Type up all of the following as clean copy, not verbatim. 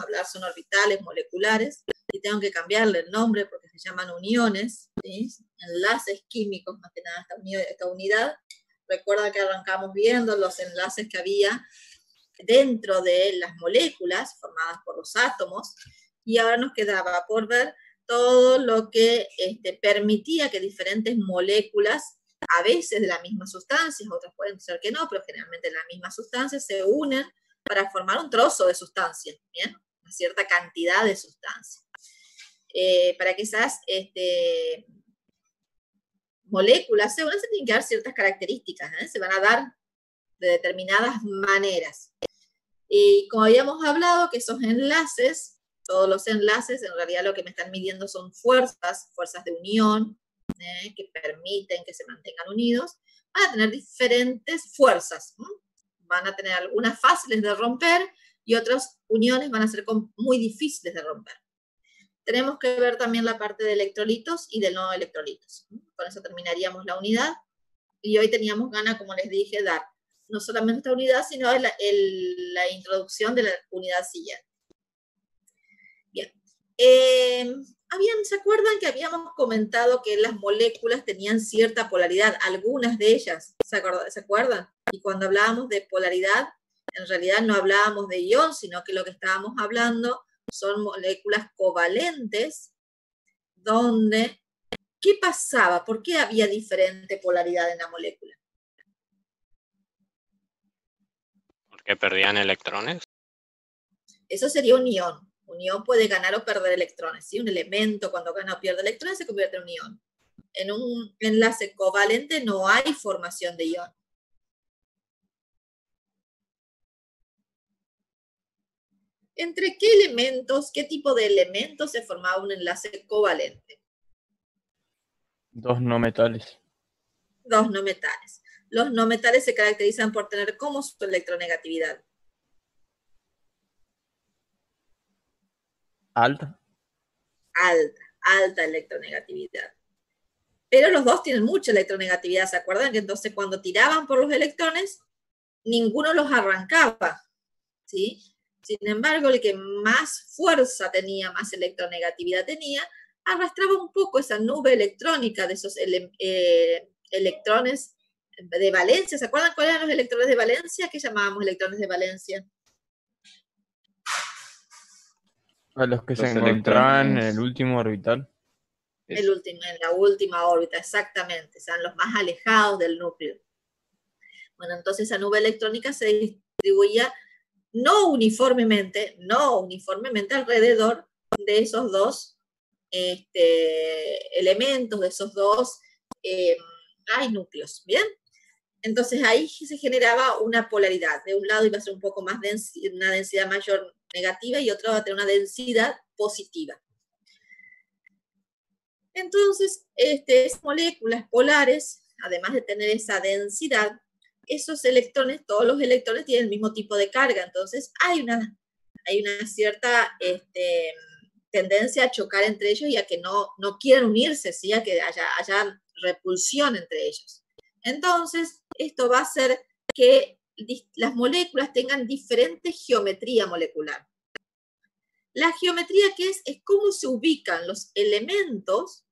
a hablar son orbitales moleculares, y tengo que cambiarle el nombre porque se llaman uniones, ¿sí? Enlaces químicos, más que nada esta unidad. Recuerda que arrancamos viendo los enlaces que había dentro de las moléculas formadas por los átomos, y ahora nos quedaba por ver todo lo que permitía que diferentes moléculas, a veces de la misma sustancia, otras pueden ser que no, pero generalmente de la misma sustancia, se unen para formar un trozo de sustancia, ¿bien? Una cierta cantidad de sustancia. Para que esas moléculas se unan, se tienen que dar ciertas características, se van a dar de determinadas maneras. Y como habíamos hablado, que esos enlaces, todos los enlaces, en realidad lo que me están midiendo son fuerzas de unión, que permiten que se mantengan unidos, van a tener diferentes fuerzas. Van a tener algunas fáciles de romper y otras uniones van a ser muy difíciles de romper. Tenemos que ver también la parte de electrolitos y de no electrolitos. Con eso terminaríamos la unidad. Y hoy teníamos ganas, como les dije, dar no solamente esta unidad, sino la introducción de la unidad siguiente. Bien. ¿Se acuerdan que habíamos comentado que las moléculas tenían cierta polaridad? Algunas de ellas, ¿se acuerdan? Y cuando hablábamos de polaridad, en realidad no hablábamos de ion, sino que lo que estábamos hablando son moléculas covalentes, donde, ¿qué pasaba? ¿Por qué había diferente polaridad en la molécula? ¿Porque perdían electrones? Eso sería un ion. Un ion puede ganar o perder electrones, ¿sí? Un elemento cuando gana o pierde electrones se convierte en un ion. En un enlace covalente no hay formación de ion. ¿Entre qué elementos, qué tipo de elementos se formaba un enlace covalente? Dos no metales. Dos no metales. Los no metales se caracterizan por tener como su electronegatividad. Alta. Alta electronegatividad. Pero los dos tienen mucha electronegatividad, ¿se acuerdan? Que entonces cuando tiraban por los electrones, ninguno los arrancaba, ¿sí? Sin embargo, el que más fuerza tenía, más electronegatividad tenía, arrastraba un poco esa nube electrónica de esos electrones de valencia. ¿Se acuerdan cuáles eran los electrones de valencia? ¿Qué llamábamos electrones de valencia? A los que Los se encontraban en electrones. el último orbital. En la última órbita, exactamente. O sea, los más alejados del núcleo. Bueno, entonces esa nube electrónica se distribuía no uniformemente alrededor de esos dos elementos, de esos dos núcleos, ¿bien? Entonces ahí se generaba una polaridad. De un lado iba a ser un poco más una densidad mayor negativa y otro va a tener una densidad positiva. Entonces, esas moléculas polares, además de tener esa densidad, esos electrones, todos los electrones tienen el mismo tipo de carga, entonces hay una cierta tendencia a chocar entre ellos y a que no quieran unirse, ¿sí? A que haya repulsión entre ellos. Entonces, esto va a hacer que las moléculas tengan diferente geometría molecular. La geometría que es cómo se ubican los elementos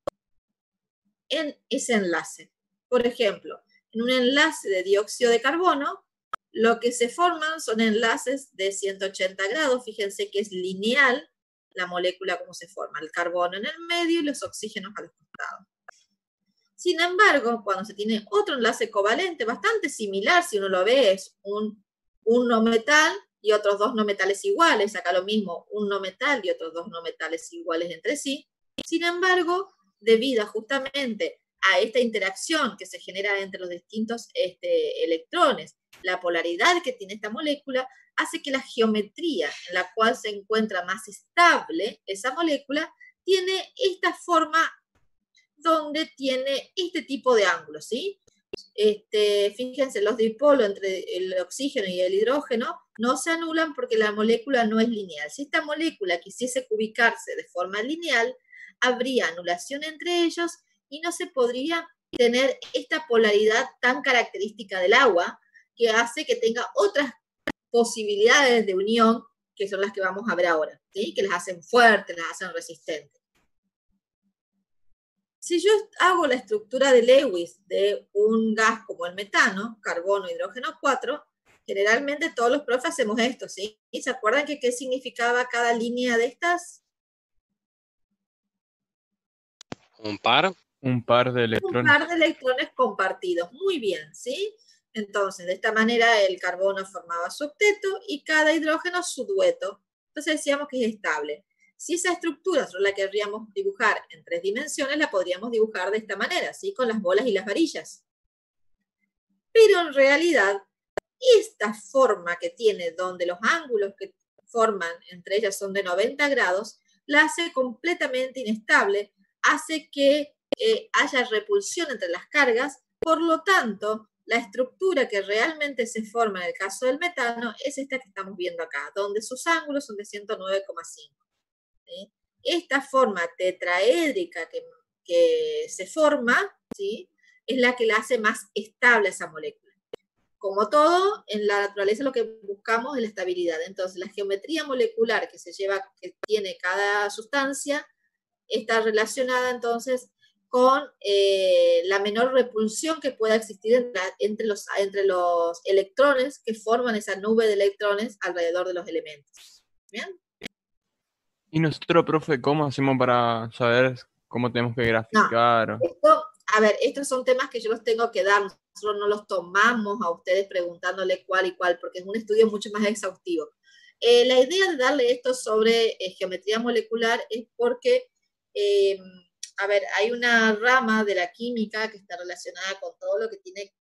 en ese enlace. Por ejemplo, en un enlace de dióxido de carbono, lo que se forman son enlaces de 180 grados. Fíjense que es lineal la molécula como se forma. El carbono en el medio y los oxígenos a los costados. Sin embargo, cuando se tiene otro enlace covalente, bastante similar, si uno lo ve, es un no metal y otros dos no metales iguales. Acá lo mismo, un no metal y otros dos no metales iguales entre sí. Sin embargo, debido justamente a esta interacción que se genera entre los distintos electrones, la polaridad que tiene esta molécula hace que la geometría en la cual se encuentra más estable esa molécula tiene esta forma donde tiene este tipo de ángulos, ¿sí? Fíjense, los dipolos entre el oxígeno y el hidrógeno no se anulan porque la molécula no es lineal. Si esta molécula quisiese ubicarse de forma lineal, habría anulación entre ellos y no se podría tener esta polaridad tan característica del agua que hace que tenga otras posibilidades de unión que son las que vamos a ver ahora, ¿sí? Que las hacen fuertes, las hacen resistentes. Si yo hago la estructura de Lewis de un gas como el metano, carbono, hidrógeno 4, generalmente todos los profes hacemos esto, ¿sí? ¿Y se acuerdan que qué significaba cada línea de estas? Un par. Un par de electrones. Un par de electrones compartidos. Muy bien, ¿sí? Entonces, de esta manera el carbono formaba su octeto y cada hidrógeno su dueto. Entonces decíamos que es estable. Si esa estructura solo la querríamos dibujar en 3 dimensiones, la podríamos dibujar de esta manera, ¿sí? Con las bolas y las varillas. Pero en realidad, esta forma que tiene, donde los ángulos que forman entre ellas son de 90 grados, la hace completamente inestable, hace que haya repulsión entre las cargas, por lo tanto, la estructura que realmente se forma en el caso del metano es esta que estamos viendo acá, donde sus ángulos son de 109,5. ¿Sí? Esta forma tetraédrica que se forma, ¿sí? Es la que la hace más estable a esa molécula. Como todo, en la naturaleza lo que buscamos es la estabilidad. Entonces, la geometría molecular que tiene cada sustancia está relacionada entonces con la menor repulsión que pueda existir entre los electrones que forman esa nube de electrones alrededor de los elementos. ¿Bien? Y nosotros, profe, ¿cómo hacemos para saber cómo tenemos que graficar? Estos son temas que yo los tengo que dar. Nosotros no los tomamos a ustedes preguntándole cuál y cuál, porque es un estudio mucho más exhaustivo. La idea de darle esto sobre geometría molecular es porque, hay una rama de la química que está relacionada con todo lo que tiene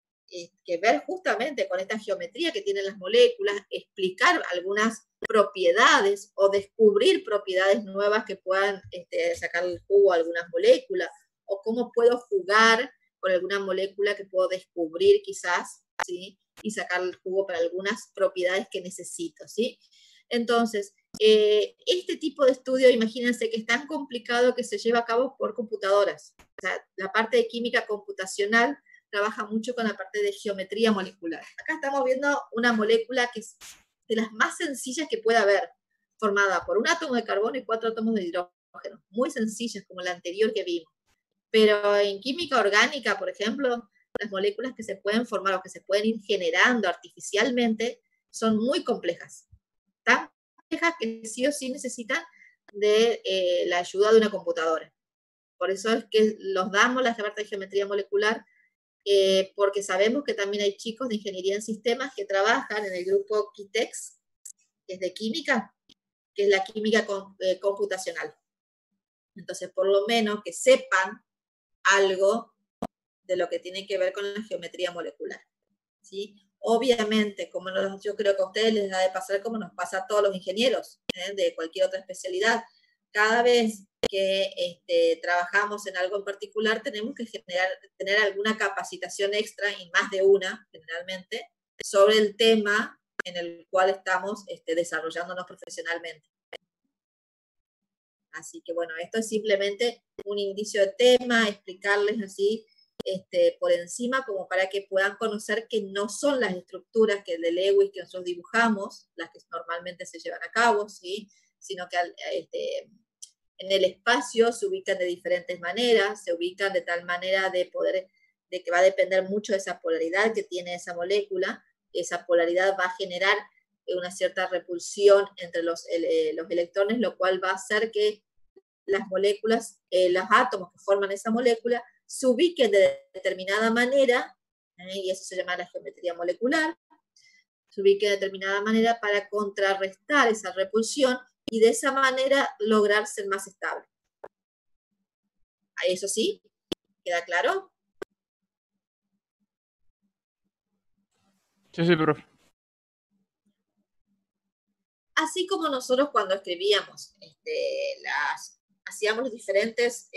que ver justamente con esta geometría que tienen las moléculas, explicar algunas propiedades o descubrir propiedades nuevas que puedan sacar el jugo a algunas moléculas, o cómo puedo jugar con alguna molécula que puedo descubrir quizás, ¿sí? Y sacar el jugo para algunas propiedades que necesito, ¿sí? Entonces, este tipo de estudio, imagínense que es tan complicado que se lleva a cabo por computadoras. O sea, la parte de química computacional trabaja mucho con la parte de geometría molecular. Acá estamos viendo una molécula que es de las más sencillas que puede haber, formada por un átomo de carbono y 4 átomos de hidrógeno. Muy sencillas, como la anterior que vimos. Pero en química orgánica, por ejemplo, las moléculas que se pueden formar o que se pueden ir generando artificialmente son muy complejas. Tan complejas que sí o sí necesitan de la ayuda de una computadora. Por eso es que los damos la parte de geometría molecular, porque sabemos que también hay chicos de ingeniería en sistemas que trabajan en el grupo Quitex, que es de química, que es la química computacional. Entonces, por lo menos que sepan algo de lo que tiene que ver con la geometría molecular, ¿sí? Obviamente, como yo creo que a ustedes les da de pasar como nos pasa a todos los ingenieros de cualquier otra especialidad, cada vez que trabajamos en algo en particular tenemos que tener alguna capacitación extra, y más de una generalmente, sobre el tema en el cual estamos desarrollándonos profesionalmente. Así que bueno, esto es simplemente un indicio de tema, explicarles así por encima, como para que puedan conocer que no son las estructuras que de Lewis que nosotros dibujamos, las que normalmente se llevan a cabo, ¿sí? Sino que en el espacio se ubican de diferentes maneras, se ubican de tal manera de que va a depender mucho de esa polaridad que tiene esa molécula. Esa polaridad va a generar una cierta repulsión entre los electrones, lo cual va a hacer que las moléculas, los átomos que forman esa molécula, se ubiquen de determinada manera, y eso se llama la geometría molecular, se ubiquen de determinada manera para contrarrestar esa repulsión y de esa manera lograr ser más estable. ¿Eso sí? ¿Queda claro? Sí, profe. Así como nosotros cuando escribíamos, hacíamos diferentes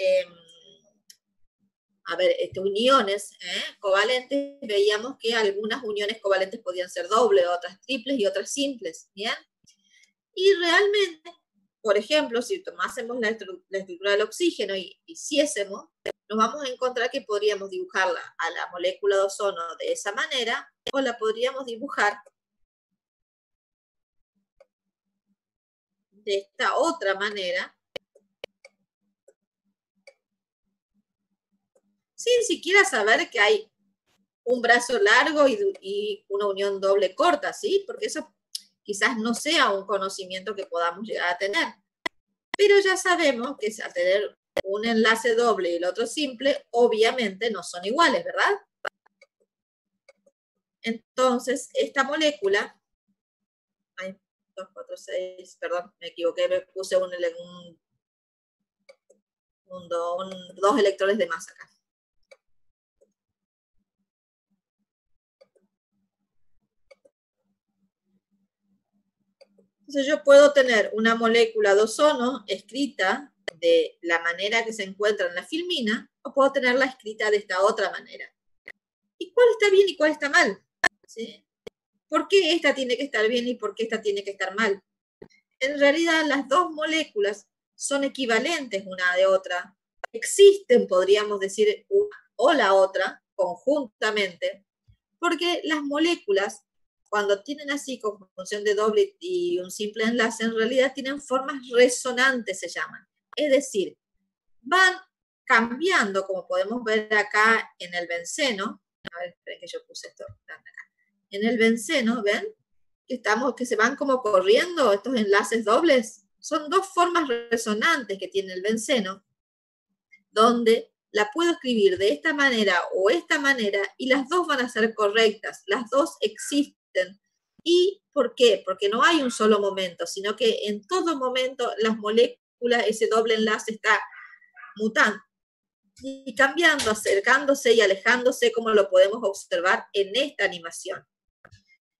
uniones covalentes, veíamos que algunas uniones covalentes podían ser dobles, otras triples y otras simples, ¿bien? Y realmente, por ejemplo, si tomásemos la estructura del oxígeno y hiciésemos, nos vamos a encontrar que podríamos dibujarla a la molécula de ozono de esa manera, o la podríamos dibujar de esta otra manera, sin siquiera saber que hay un brazo largo y una unión doble corta, ¿sí? Porque eso quizás no sea un conocimiento que podamos llegar a tener. Pero ya sabemos que al tener un enlace doble y el otro simple, obviamente no son iguales, ¿verdad? Entonces, esta molécula, 2, 4, 6, perdón, me equivoqué, me puse dos electrones de más acá. Entonces yo puedo tener una molécula de ozono escrita de la manera que se encuentra en la filmina, o puedo tenerla escrita de esta otra manera. ¿Y cuál está bien y cuál está mal? ¿Sí? ¿Por qué esta tiene que estar bien y por qué esta tiene que estar mal? En realidad las dos moléculas son equivalentes una de otra. Existen, podríamos decir, una o la otra conjuntamente, porque las moléculas, cuando tienen así conjunción de doble y un simple enlace, en realidad tienen formas resonantes, se llaman. Es decir, van cambiando, como podemos ver acá en el benceno. A ver, esperen que yo puse esto acá. En el benceno, ¿ven? Que se van como corriendo estos enlaces dobles. Son dos formas resonantes que tiene el benceno, donde la puedo escribir de esta manera o esta manera y las dos van a ser correctas, las dos existen. ¿Y por qué? Porque no hay un solo momento, sino que en todo momento las moléculas, ese doble enlace está mutando y cambiando, acercándose y alejándose, como lo podemos observar en esta animación.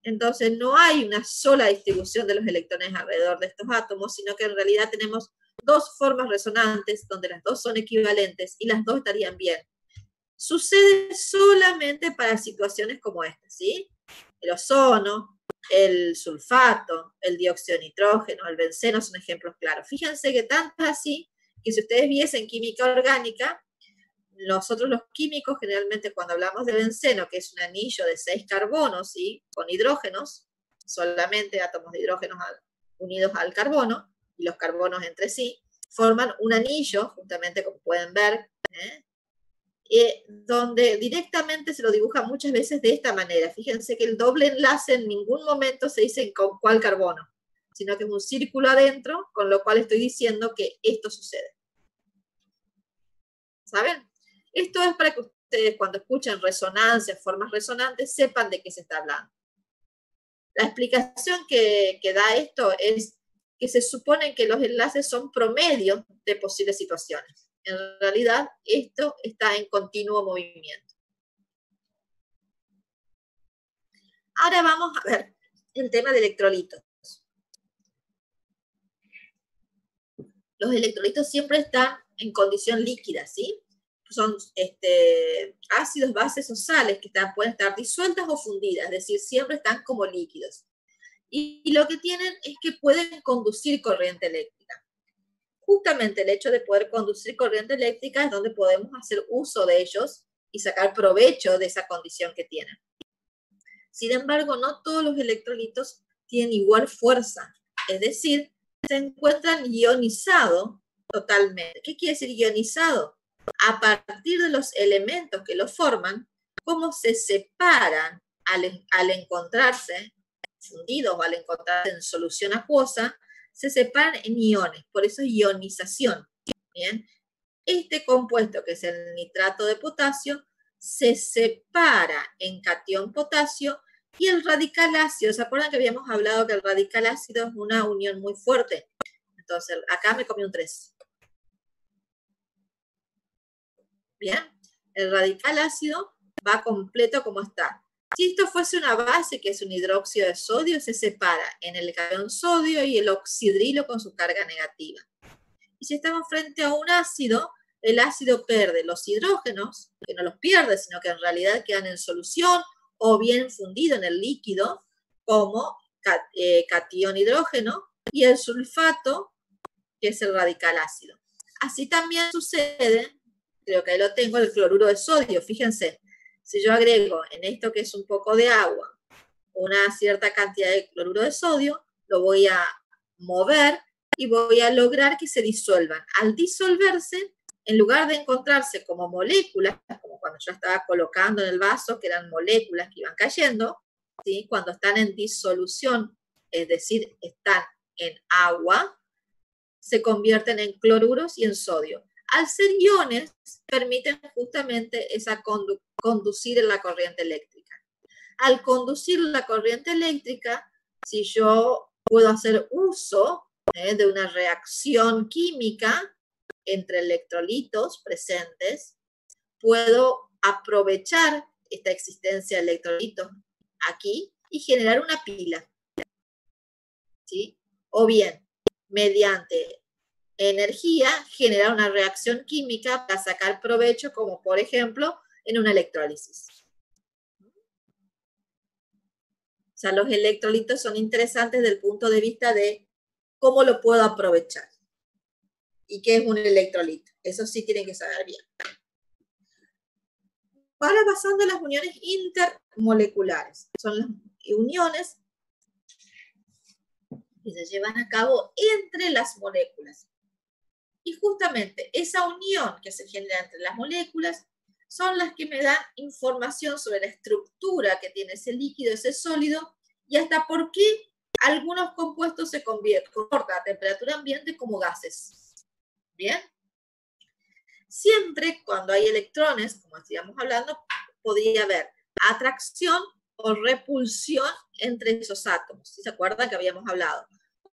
Entonces no hay una sola distribución de los electrones alrededor de estos átomos, sino que en realidad tenemos dos formas resonantes donde las dos son equivalentes y las dos estarían bien. Sucede solamente para situaciones como esta, ¿sí? El ozono, el sulfato, el dióxido de nitrógeno, el benceno son ejemplos claros. Fíjense que tanto es así que si ustedes viesen química orgánica, nosotros los químicos generalmente cuando hablamos de benceno, que es un anillo de 6 carbonos, ¿sí? Con hidrógenos, solamente átomos de hidrógenos unidos al carbono, y los carbonos entre sí, forman un anillo, justamente como pueden ver, donde directamente se lo dibuja muchas veces de esta manera. Fíjense que el doble enlace en ningún momento se dice con cuál carbono, sino que es un círculo adentro, con lo cual estoy diciendo que esto sucede. ¿Saben? Esto es para que ustedes cuando escuchen resonancias, formas resonantes, sepan de qué se está hablando. La explicación que da esto es que se supone que los enlaces son promedios de posibles situaciones. En realidad, esto está en continuo movimiento. Ahora vamos a ver el tema de electrolitos. Los electrolitos siempre están en condición líquida, ¿sí? Son ácidos, bases o sales que pueden estar disueltas o fundidas, es decir, siempre están como líquidos. Y lo que tienen es que pueden conducir corriente eléctrica. Justamente el hecho de poder conducir corriente eléctrica es donde podemos hacer uso de ellos y sacar provecho de esa condición que tienen. Sin embargo, no todos los electrolitos tienen igual fuerza, es decir, se encuentran ionizados totalmente. ¿Qué quiere decir ionizado? A partir de los elementos que los forman, cómo se separan al encontrarse fundidos o al encontrarse en solución acuosa, se separan en iones, por eso es ionización. ¿Bien? Este compuesto, que es el nitrato de potasio, se separa en catión potasio y el radical ácido. ¿Se acuerdan que habíamos hablado que el radical ácido es una unión muy fuerte? Entonces, acá me comí un 3. Bien, el radical ácido va completo como está. Si esto fuese una base, que es un hidróxido de sodio, se separa en el catión sodio y el oxidrilo con su carga negativa. Y si estamos frente a un ácido, el ácido pierde los hidrógenos, que no los pierde, sino que en realidad quedan en solución o bien fundido en el líquido como catión hidrógeno, y el sulfato, que es el radical ácido. Así también sucede, creo que ahí lo tengo, el cloruro de sodio. Fíjense, si yo agrego en esto que es un poco de agua una cierta cantidad de cloruro de sodio, lo voy a mover y voy a lograr que se disuelvan. Al disolverse, en lugar de encontrarse como moléculas, como cuando yo estaba colocando en el vaso, que eran moléculas que iban cayendo, ¿sí? Cuando están en disolución, es decir, están en agua, se convierten en cloruros y en sodio. Al ser iones, permiten justamente esa conducir en la corriente eléctrica. Al conducir la corriente eléctrica, si yo puedo hacer uso de una reacción química entre electrolitos presentes, puedo aprovechar esta existencia de electrolitos aquí y generar una pila, ¿sí? O bien, mediante energía, generar una reacción química para sacar provecho, como por ejemplo en una electrólisis. O sea, los electrolitos son interesantes desde el punto de vista de cómo lo puedo aprovechar. ¿Y qué es un electrolito? Eso sí tienen que saber bien. Ahora pasando a las uniones intermoleculares. Son las uniones que se llevan a cabo entre las moléculas. Y justamente esa unión que se genera entre las moléculas son las que me dan información sobre la estructura que tiene ese líquido, ese sólido, y hasta por qué algunos compuestos se comportan a temperatura ambiente como gases. ¿Bien? Siempre cuando hay electrones, como estábamos hablando, podría haber atracción o repulsión entre esos átomos. ¿Sí se acuerdan que habíamos hablado?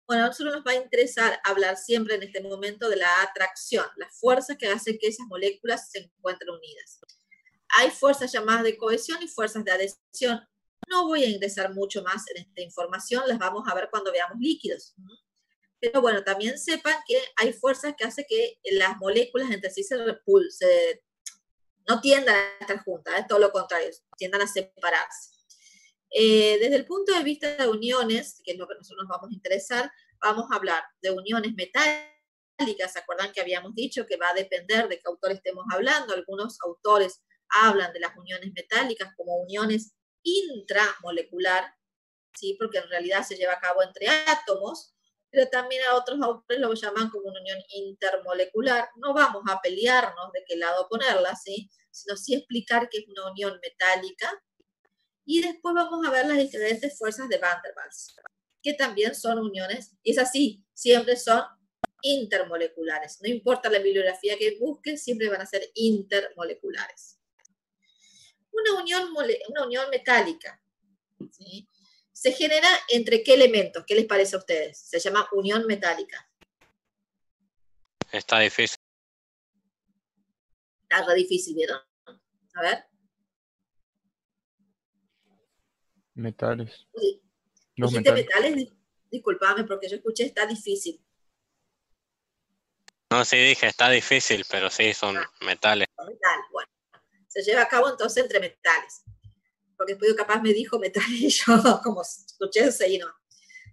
Bueno, a nosotros nos va a interesar hablar siempre en este momento de la atracción, las fuerzas que hacen que esas moléculas se encuentren unidas. Hay fuerzas llamadas de cohesión y fuerzas de adhesión. No voy a ingresar mucho más en esta información, las vamos a ver cuando veamos líquidos. Pero bueno, también sepan que hay fuerzas que hacen que las moléculas entre sí se repulsen, no tiendan a estar juntas, todo lo contrario, tiendan a separarse. Desde el punto de vista de uniones, que es lo que nosotros nos vamos a interesar, vamos a hablar de uniones metálicas. ¿Se acuerdan que habíamos dicho que va a depender de qué autor estemos hablando? Algunos autores hablan de las uniones metálicas como uniones intramolecular, ¿sí? Porque en realidad se lleva a cabo entre átomos, pero también a otros autores lo llaman como una unión intermolecular. No vamos a pelearnos de qué lado ponerla, ¿sí? Sino sí explicar que es una unión metálica. Y después vamos a ver las diferentes fuerzas de Van der Waals, que también son uniones, y es así, siempre son intermoleculares. No importa la bibliografía que busques, siempre van a ser intermoleculares. Una unión metálica, ¿sí? Se genera entre qué elementos, ¿qué les parece a ustedes? Se llama unión metálica. Está difícil. Está re difícil, ¿vieron? A ver. Metales. Sí. Dos ¿Dijiste metales. metales? Disculpame porque yo escuché está difícil. No, sí dije, está difícil, pero sí, son metales. Metal, bueno. Se lleva a cabo entonces entre metales. Porque después capaz me dijo metales y yo, como escuché ese no.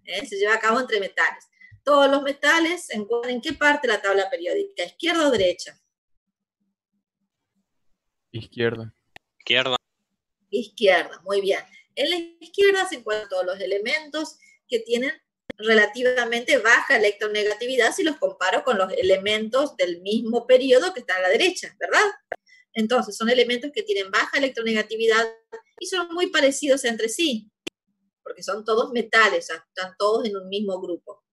Se lleva a cabo entre metales. Todos los metales se encuentran en qué parte de la tabla periódica, ¿izquierda o derecha? Izquierda. Izquierda. Izquierda, muy bien. En la izquierda se encuentran todos los elementos que tienen relativamente baja electronegatividad si los comparo con los elementos del mismo periodo que están a la derecha, ¿verdad? Entonces, son elementos que tienen baja electronegatividad y son muy parecidos entre sí, porque son todos metales, o sea, están todos en un mismo grupo.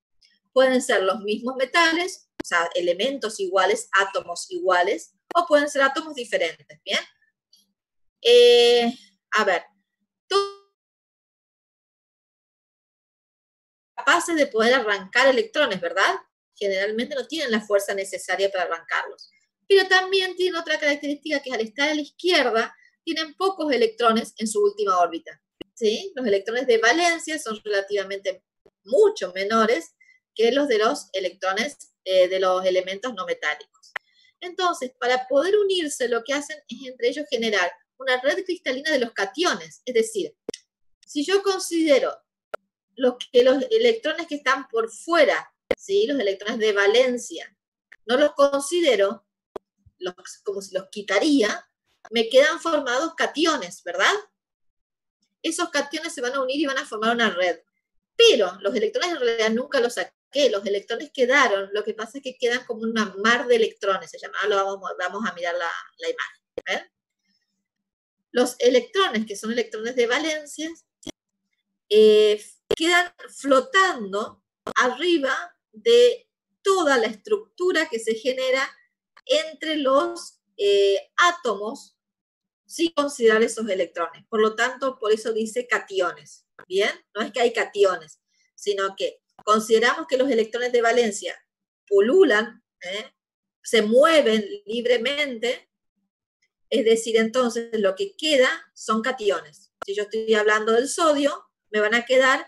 Pueden ser los mismos metales, o sea, elementos iguales, átomos iguales, o pueden ser átomos diferentes, ¿bien? A ver, capaces de poder arrancar electrones, ¿verdad? Generalmente no tienen la fuerza necesaria para arrancarlos. Pero también tienen otra característica que al estar a la izquierda, tienen pocos electrones en su última órbita, ¿sí? Los electrones de valencia son relativamente mucho menores que los de los electrones de los elementos no metálicos. Entonces, para poder unirse, lo que hacen es entre ellos generar una red cristalina de los cationes. Es decir, si yo considero los electrones que están por fuera, ¿sí? Los electrones de valencia, no los considero como si los quitaría, me quedan formados cationes, ¿verdad? Esos cationes se van a unir y van a formar una red. Pero los electrones en realidad nunca los qué? Los electrones quedaron, lo que pasa es que quedan como un mar de electrones, se llama, vamos a mirar la imagen. ¿Ven? Los electrones, que son electrones de valencia, quedan flotando arriba de toda la estructura que se genera entre los átomos sin considerar esos electrones. Por lo tanto, por eso dice cationes. ¿Bien? No es que hay cationes, sino que consideramos que los electrones de valencia pululan, se mueven libremente, es decir, entonces lo que queda son cationes. Si yo estoy hablando del sodio, me van a quedar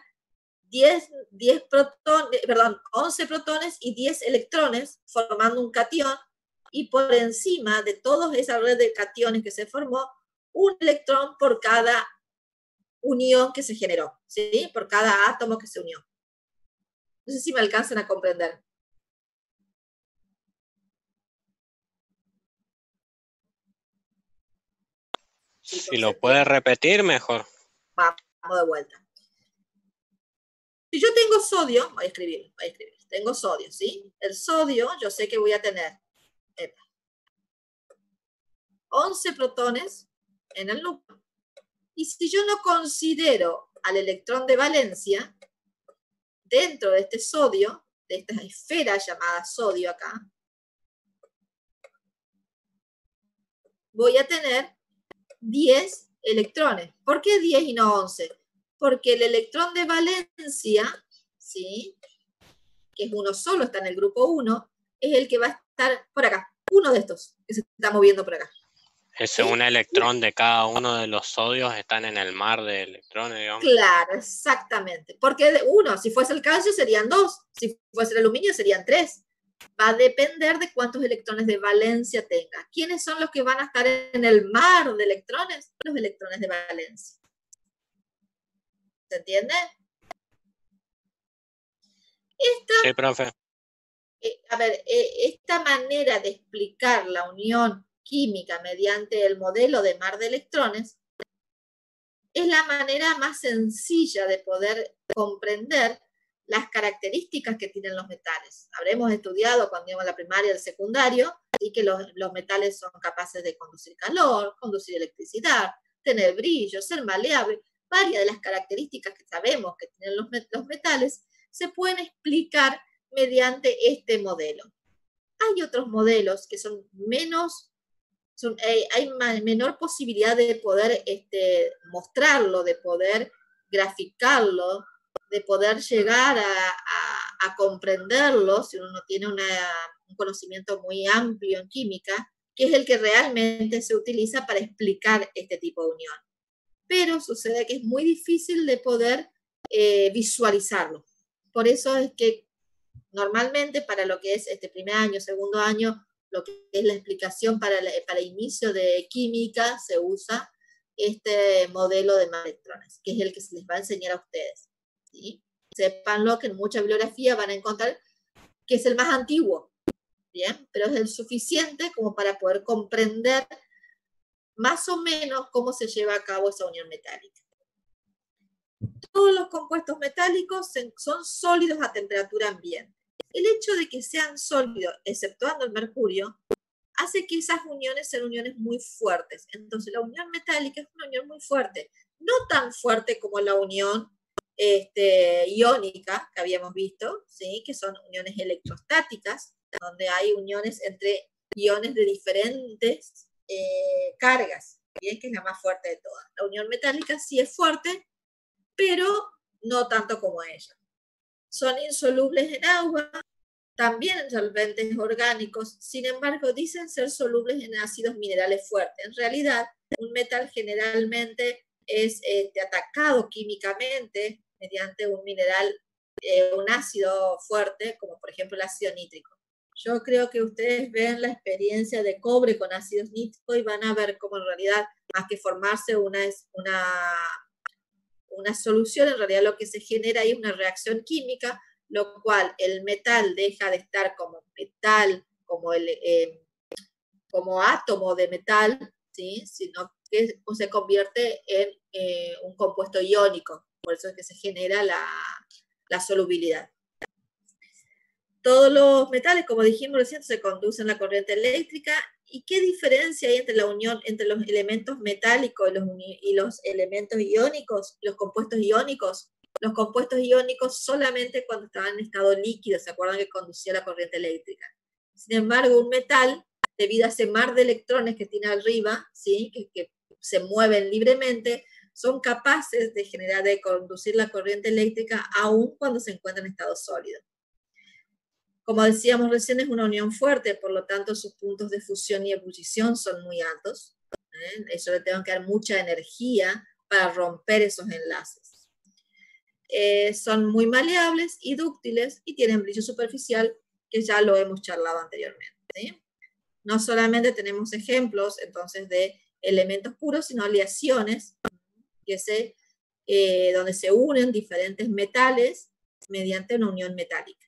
11 protones y 10 electrones formando un catión, y por encima de toda esa red de cationes que se formó, un electrón por cada unión que se generó, ¿sí? Por cada átomo que se unió. No sé si me alcanzan a comprender. Si lo puedes repetir, mejor. Vamos de vuelta. Si yo tengo sodio, voy a escribir. Tengo sodio, ¿sí? El sodio, yo sé que voy a tener 11 protones en el núcleo. Y si yo no considero al electrón de valencia dentro de este sodio, de esta esfera llamada sodio acá, voy a tener 10 electrones. ¿Por qué 10 y no 11? Porque el electrón de valencia, ¿sí?, que es uno solo, está en el grupo 1, es el que va a estar por acá. Uno de estos que se está moviendo por acá. Ese un electrón de cada uno de los sodios están en el mar de electrones, digamos. Claro, exactamente. Porque uno, si fuese el calcio, serían 2. Si fuese el aluminio, serían 3. Va a depender de cuántos electrones de valencia tenga. ¿Quiénes son los que van a estar en el mar de electrones? Los electrones de valencia. ¿Se entiende? Sí, profe. Esta manera de explicar la unión química mediante el modelo de mar de electrones es la manera más sencilla de poder comprender las características que tienen los metales. Habremos estudiado cuando íbamos a la primaria y el secundario, y que los metales son capaces de conducir calor, conducir electricidad, tener brillo, ser maleables. Varias de las características que sabemos que tienen los metales se pueden explicar mediante este modelo. Hay otros modelos que son menos, hay menor posibilidad de poder mostrarlo, de poder graficarlo, de poder llegar a comprenderlo, si uno no tiene un conocimiento muy amplio en química, que es el que realmente se utiliza para explicar este tipo de unión. Pero sucede que es muy difícil de poder visualizarlo. Por eso es que normalmente para lo que es este primer año, segundo año, lo que es la explicación para inicio de química, se usa este modelo de electrones, que es el que se les va a enseñar a ustedes. ¿Sí? Sépanlo que en mucha bibliografía van a encontrar que es el más antiguo, ¿bien? Pero es el suficiente como para poder comprender más o menos cómo se lleva a cabo esa unión metálica. Todos los compuestos metálicos son sólidos a temperatura ambiente. El hecho de que sean sólidos, exceptuando el mercurio, hace que esas uniones sean uniones muy fuertes. Entonces, la unión metálica es una unión muy fuerte. No tan fuerte como la unión iónica que habíamos visto, ¿sí?, que son uniones electrostáticas, donde hay uniones entre iones de diferentes cargas, ¿bien?, que es la más fuerte de todas. La unión metálica sí es fuerte, pero no tanto como ella. Son insolubles en agua, también en solventes orgánicos, sin embargo dicen ser solubles en ácidos minerales fuertes. En realidad, un metal generalmente es atacado químicamente mediante un mineral, un ácido fuerte, como por ejemplo el ácido nítrico. Yo creo que ustedes ven la experiencia de cobre con ácidos nítricos y van a ver cómo en realidad, más que formarse una solución, en realidad lo que se genera ahí es una reacción química, lo cual el metal deja de estar como metal, como átomo de metal, ¿sí?, sino que se convierte en un compuesto iónico. Por eso es que se genera la solubilidad. Todos los metales, como dijimos recién, se conducen la corriente eléctrica. ¿Y qué diferencia hay entre la unión entre los elementos metálicos y los elementos iónicos, los compuestos iónicos? Los compuestos iónicos solamente cuando estaban en estado líquido, ¿se acuerdan que conducía la corriente eléctrica? Sin embargo, un metal, debido a ese mar de electrones que tiene arriba, ¿sí? que se mueven libremente, son capaces de conducir la corriente eléctrica aún cuando se encuentran en estado sólido. Como decíamos recién, es una unión fuerte, por lo tanto sus puntos de fusión y ebullición son muy altos. Eso le tengo que dar mucha energía para romper esos enlaces. Son muy maleables y dúctiles y tienen brillo superficial, que ya lo hemos charlado anteriormente. ¿Sí? No solamente tenemos ejemplos entonces de elementos puros, sino aleaciones donde se unen diferentes metales mediante una unión metálica.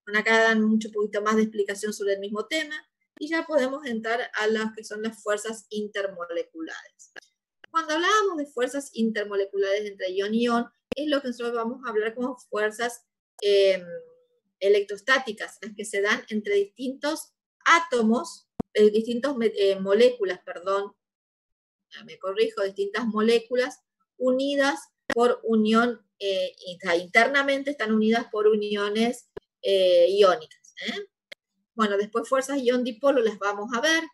Bueno, acá dan mucho poquito más de explicación sobre el mismo tema y ya podemos entrar a las que son las fuerzas intermoleculares. Cuando hablábamos de fuerzas intermoleculares entre ion y ion, es lo que nosotros vamos a hablar como fuerzas electrostáticas, las que se dan entre distintos átomos, moléculas, perdón, me corrijo, distintas moléculas unidas por unión, internamente están unidas por uniones iónicas. Bueno, después fuerzas ion-dipolo las vamos a ver,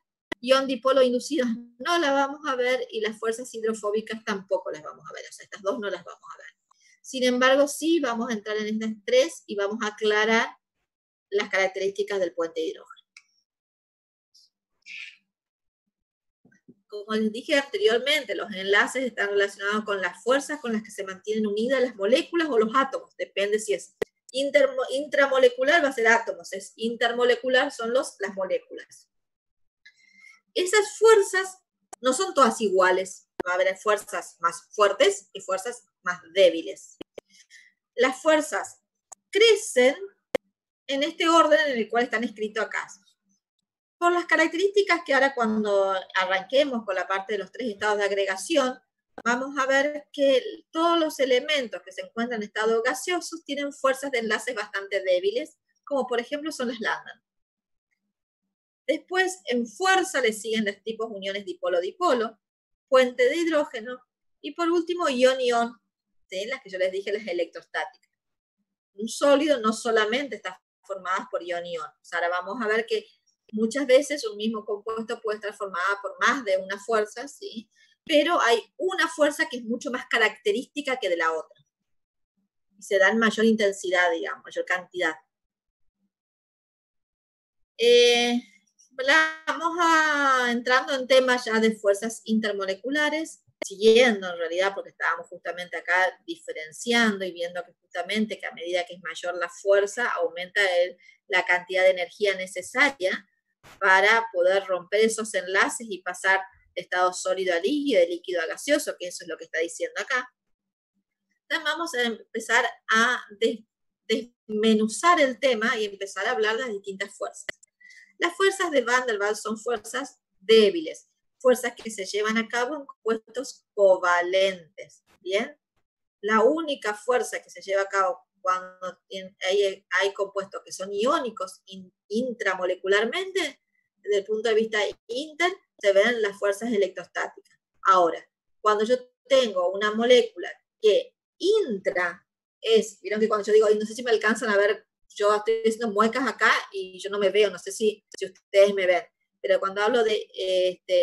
ion-dipolo inducidas no las vamos a ver y las fuerzas hidrofóbicas tampoco las vamos a ver, o sea, estas dos no las vamos a ver. Sin embargo, sí vamos a entrar en estas tres y vamos a aclarar las características del puente de hidrógeno. Como les dije anteriormente, los enlaces están relacionados con las fuerzas con las que se mantienen unidas las moléculas o los átomos, depende si es intramolecular va a ser átomos, es intermolecular son las moléculas. Esas fuerzas no son todas iguales, va a haber fuerzas más fuertes y fuerzas más débiles. Las fuerzas crecen en este orden en el cual están escritos acá. Por las características que ahora cuando arranquemos con la parte de los tres estados de agregación, vamos a ver que todos los elementos que se encuentran en estado gaseoso tienen fuerzas de enlaces bastante débiles, como por ejemplo son las lambda. Después, en fuerza le siguen los tipos uniones dipolo-dipolo, puente de hidrógeno, y por último, ion-ion, ¿sí? Las que yo les dije, las electrostáticas. Un sólido no solamente está formado por ion-ion. O sea, ahora vamos a ver que muchas veces un mismo compuesto puede estar formado por más de una fuerza, ¿sí? Pero hay una fuerza que es mucho más característica que de la otra. Y se da en mayor intensidad, digamos, mayor cantidad. Vamos entrando en temas ya de fuerzas intermoleculares, siguiendo en realidad, porque estábamos justamente acá diferenciando y viendo que justamente que a medida que es mayor la fuerza, aumenta la cantidad de energía necesaria para poder romper esos enlaces y pasar de estado sólido a líquido, de líquido a gaseoso, que eso es lo que está diciendo acá. Entonces vamos a empezar a desmenuzar el tema y empezar a hablar de las distintas fuerzas. Las fuerzas de Van der Waals son fuerzas débiles, fuerzas que se llevan a cabo en compuestos covalentes, ¿bien? La única fuerza que se lleva a cabo cuando hay compuestos que son iónicos intramolecularmente, desde el punto de vista inter, se ven las fuerzas electrostáticas. Ahora, cuando yo tengo una molécula que intra vieron que cuando yo digo, no sé si me alcanzan a ver, yo estoy haciendo muecas acá y yo no me veo, no sé si ustedes me ven, pero cuando hablo de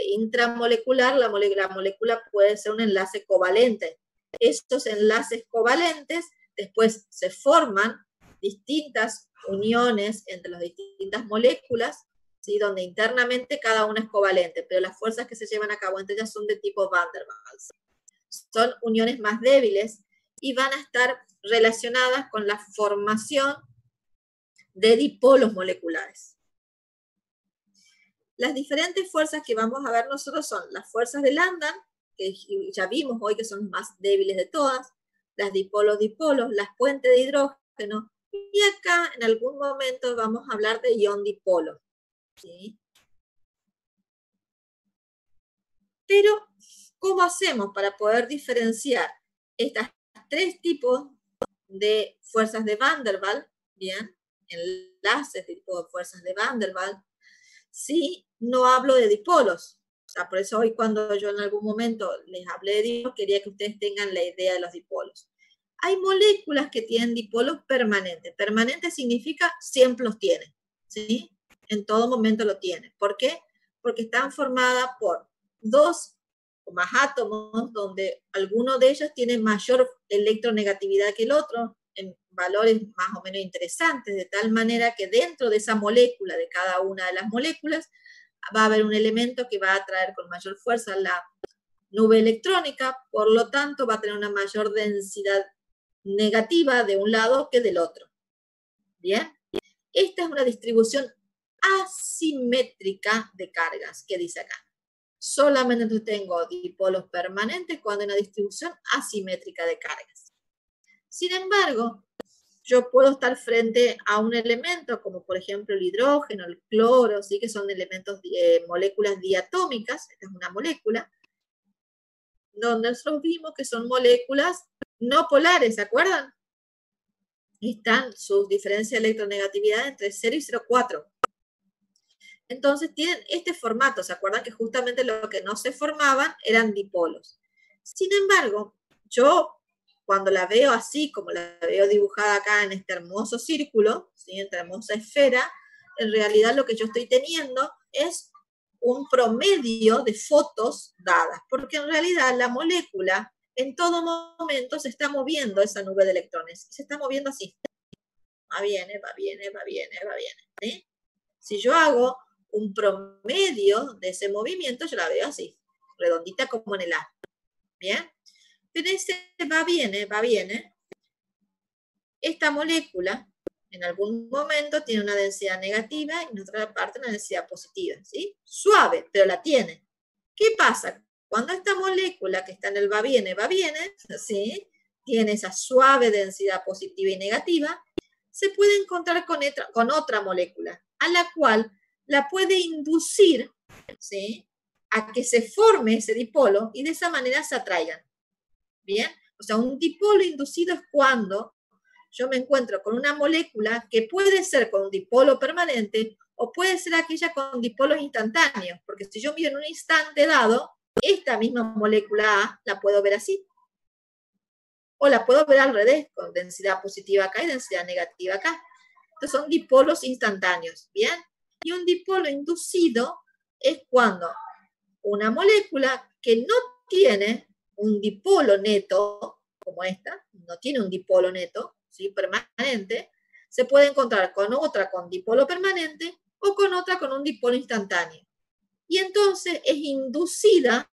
intramolecular, la molécula puede ser un enlace covalente. Estos enlaces covalentes después se forman distintas uniones entre las distintas moléculas, ¿sí? Donde internamente cada una es covalente, pero las fuerzas que se llevan a cabo entre ellas son de tipo Van der Waals. Son uniones más débiles y van a estar relacionadas con la formación de dipolos moleculares. Las diferentes fuerzas que vamos a ver nosotros son las fuerzas de Lambda, que ya vimos hoy que son las más débiles de todas, las dipolos-dipolos, las puentes de hidrógeno, y acá en algún momento vamos a hablar de ion-dipolo. ¿Sí? Pero, ¿cómo hacemos para poder diferenciar estos tres tipos de fuerzas de Van der Waals bien, enlaces, tipo de fuerzas de Van der Waals, sí, no hablo de dipolos. O sea, por eso hoy cuando yo en algún momento les hablé de dipolos, quería que ustedes tengan la idea de los dipolos. Hay moléculas que tienen dipolos permanentes. Permanente significa siempre los tienen, ¿sí? En todo momento lo tienen. ¿Por qué? Porque están formadas por dos o más átomos donde alguno de ellos tiene mayor electronegatividad que el otro, en valores más o menos interesantes, de tal manera que dentro de esa molécula, de cada una de las moléculas, va a haber un elemento que va a atraer con mayor fuerza la nube electrónica, por lo tanto va a tener una mayor densidad negativa de un lado que del otro. ¿Bien? Esta es una distribución asimétrica de cargas, que dice acá. Solamente tengo dipolos permanentes cuando hay una distribución asimétrica de cargas. Sin embargo, yo puedo estar frente a un elemento como por ejemplo el hidrógeno, el cloro, ¿sí? Que son elementos, moléculas diatómicas, esta es una molécula, donde nosotros vimos que son moléculas no polares, ¿se acuerdan? Están sus diferencias de electronegatividad entre 0 y 0,4. Entonces tienen este formato, ¿se acuerdan que justamente lo que no se formaban eran dipolos? Sin embargo, yo cuando la veo así, como la veo dibujada acá en este hermoso círculo, ¿sí? En esta hermosa esfera, en realidad lo que yo estoy teniendo es un promedio de fotos dadas, porque en realidad la molécula en todo momento se está moviendo esa nube de electrones, se está moviendo así. Va, viene, va, viene, va, viene, va, viene. ¿Sí? Si yo hago un promedio de ese movimiento, yo la veo así, redondita como en el A. ¿Bien? Pero ese va, viene, esta molécula en algún momento tiene una densidad negativa y en otra parte una densidad positiva, ¿sí? Suave, pero la tiene. ¿Qué pasa? Cuando esta molécula que está en el va, viene, ¿sí? Tiene esa suave densidad positiva y negativa, se puede encontrar con otra molécula, a la cual la puede inducir, ¿sí? A que se forme ese dipolo y de esa manera se atraigan. ¿Bien? O sea, un dipolo inducido es cuando yo me encuentro con una molécula que puede ser con un dipolo permanente o puede ser aquella con dipolos instantáneos, porque si yo miro en un instante dado, esta misma molécula A la puedo ver así. O la puedo ver al revés, con densidad positiva acá y densidad negativa acá. Entonces son dipolos instantáneos, ¿bien? Y un dipolo inducido es cuando una molécula que no tiene un dipolo neto, como esta, no tiene un dipolo neto, ¿sí? Permanente, se puede encontrar con otra con dipolo permanente o con otra con un dipolo instantáneo. Y entonces es inducida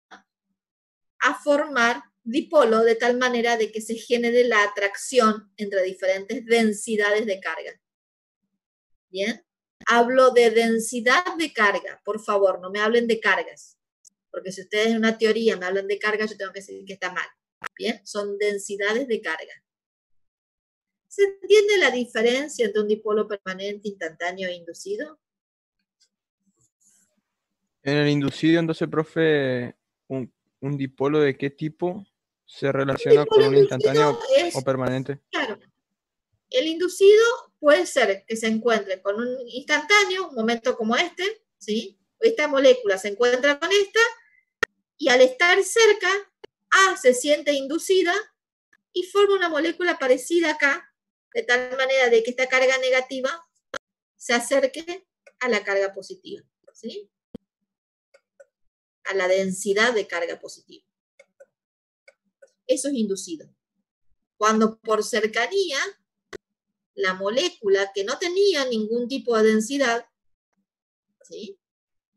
a formar dipolo de tal manera de que se genere la atracción entre diferentes densidades de carga. ¿Bien? Hablo de densidad de carga, por favor, no me hablen de cargas. Porque si ustedes en una teoría me hablan de carga, yo tengo que decir que está mal. ¿Bien? Son densidades de carga. ¿Se entiende la diferencia entre un dipolo permanente, instantáneo e inducido? En el inducido, entonces, profe, ¿un dipolo de qué tipo se relaciona con un instantáneo o permanente? Claro, el inducido puede ser que se encuentre con un instantáneo, un momento como este, ¿sí? Esta molécula se encuentra con esta, y al estar cerca, A se siente inducida y forma una molécula parecida acá, de tal manera de que esta carga negativa se acerque a la carga positiva, ¿sí? A la densidad de carga positiva. Eso es inducido. Cuando por cercanía, la molécula que no tenía ningún tipo de densidad, ¿sí?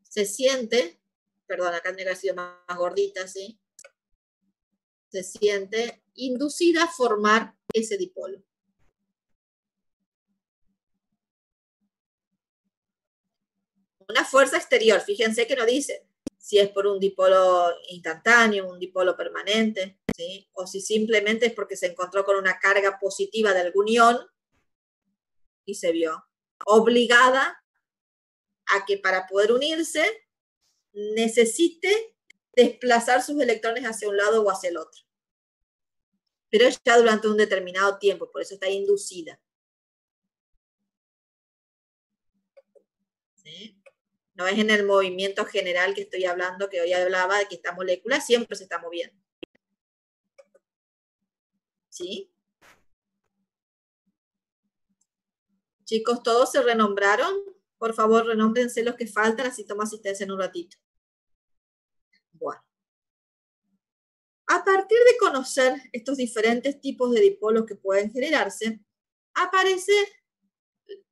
Se siente, perdón, acá tendría que haber sido más gordita, ¿sí? Se siente inducida a formar ese dipolo. Una fuerza exterior, fíjense que no dice si es por un dipolo instantáneo, un dipolo permanente, ¿sí? O si simplemente es porque se encontró con una carga positiva de algún ion y se vio obligada a que para poder unirse necesite desplazar sus electrones hacia un lado o hacia el otro. Pero ya durante un determinado tiempo, por eso está inducida. ¿sí? No es en el movimiento general que estoy hablando, que hoy hablaba de que esta molécula siempre se está moviendo. ¿Sí? Chicos, ¿todos se renombraron? Por favor, renómbrense los que faltan, así tomo asistencia en un ratito. Bueno. A partir de conocer estos diferentes tipos de dipolos que pueden generarse,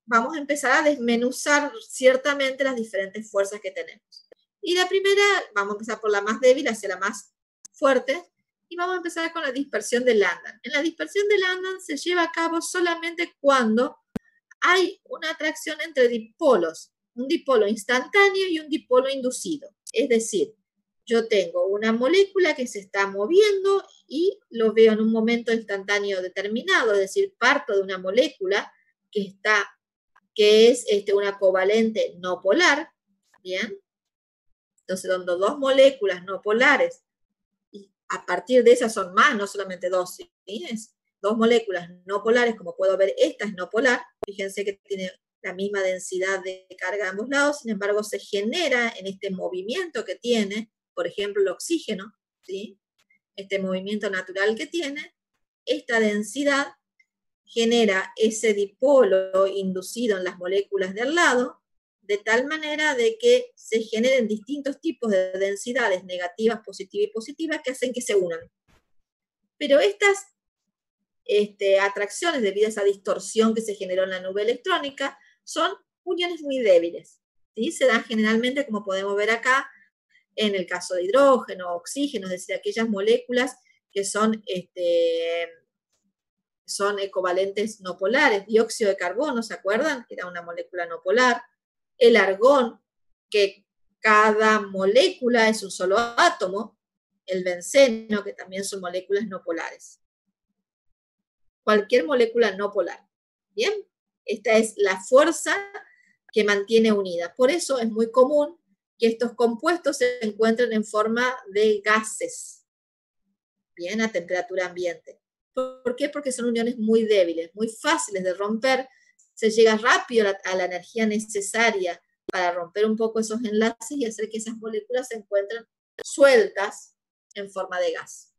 vamos a empezar a desmenuzar ciertamente las diferentes fuerzas que tenemos. Y la primera, vamos a empezar por la más débil hacia la más fuerte, y vamos a empezar con la dispersión de Landau. En la dispersión de Landau se lleva a cabo solamente cuando hay una atracción entre dipolos, un dipolo instantáneo y un dipolo inducido. Es decir, yo tengo una molécula que se está moviendo y lo veo en un momento instantáneo determinado, es decir, parto de una molécula que es una covalente no polar, ¿bien? Entonces, donde dos moléculas no polares, y a partir de esas son más, no solamente dos, ¿sí? Es dos moléculas no polares, como puedo ver, esta es no polar, fíjense que tiene la misma densidad de carga a ambos lados, sin embargo, se genera en este movimiento que tiene, por ejemplo, el oxígeno, ¿sí? Este movimiento natural que tiene, esta densidad genera ese dipolo inducido en las moléculas de al lado, de tal manera de que se generen distintos tipos de densidades negativas, positivas y positivas que hacen que se unan. Pero estas atracciones debido a esa distorsión que se generó en la nube electrónica son uniones muy débiles, ¿sí? Se dan generalmente, como podemos ver acá, en el caso de hidrógeno, oxígeno, es decir, aquellas moléculas que son covalentes no polares. Dióxido de carbono, ¿se acuerdan? Que era una molécula no polar. El argón, que cada molécula es un solo átomo. El benceno, que también son moléculas no polares. Cualquier molécula no polar. Bien, esta es la fuerza que mantiene unida. Por eso es muy común que estos compuestos se encuentren en forma de gases, bien, a temperatura ambiente. ¿Por qué? Porque son uniones muy débiles, muy fáciles de romper. Se llega rápido a la energía necesaria para romper un poco esos enlaces y hacer que esas moléculas se encuentren sueltas en forma de gas.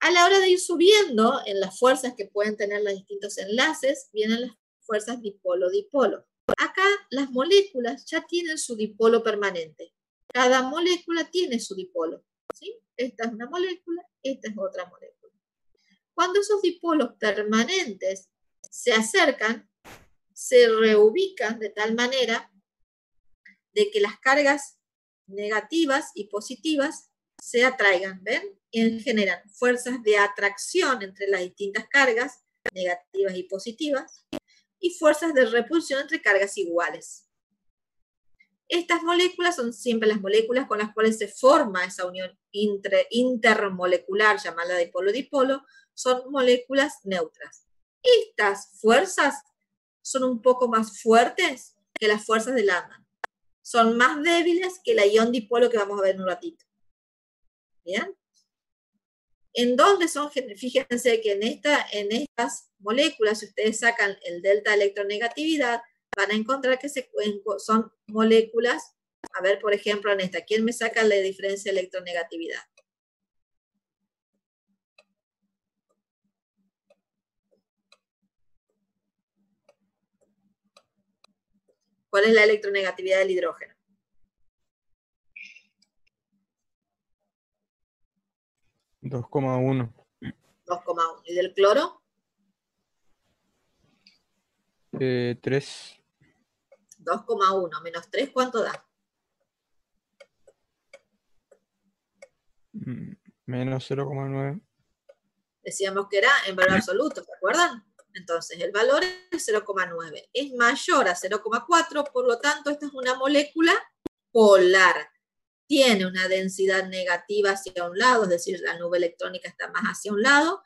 A la hora de ir subiendo en las fuerzas que pueden tener los distintos enlaces, vienen las fuerzas dipolo-dipolo. Acá las moléculas ya tienen su dipolo permanente. Cada molécula tiene su dipolo, ¿sí? Esta es una molécula, esta es otra molécula. Cuando esos dipolos permanentes se acercan, se reubican de tal manera de que las cargas negativas y positivas se atraigan, ¿ven? Y generan fuerzas de atracción entre las distintas cargas negativas y positivas y fuerzas de repulsión entre cargas iguales. Estas moléculas son siempre las moléculas con las cuales se forma esa unión intermolecular llamada dipolo-dipolo, son moléculas neutras. Estas fuerzas son un poco más fuertes que las fuerzas de Landau. Son más débiles que la ion dipolo que vamos a ver en un ratito. ¿Bien? ¿En dónde son? Fíjense que en estas moléculas, si ustedes sacan el delta electronegatividad, van a encontrar que son moléculas, a ver, por ejemplo, en esta, ¿quién me saca la diferencia de electronegatividad? ¿Cuál es la electronegatividad del hidrógeno? 2,1. 2,1. ¿Y del cloro? 3. 2,1 menos 3, ¿cuánto da? Menos 0,9. Decíamos que era en valor absoluto, ¿se acuerdan? Entonces, el valor es 0,9. Es mayor a 0,4, por lo tanto, esta es una molécula polar. Tiene una densidad negativa hacia un lado, es decir, la nube electrónica está más hacia un lado,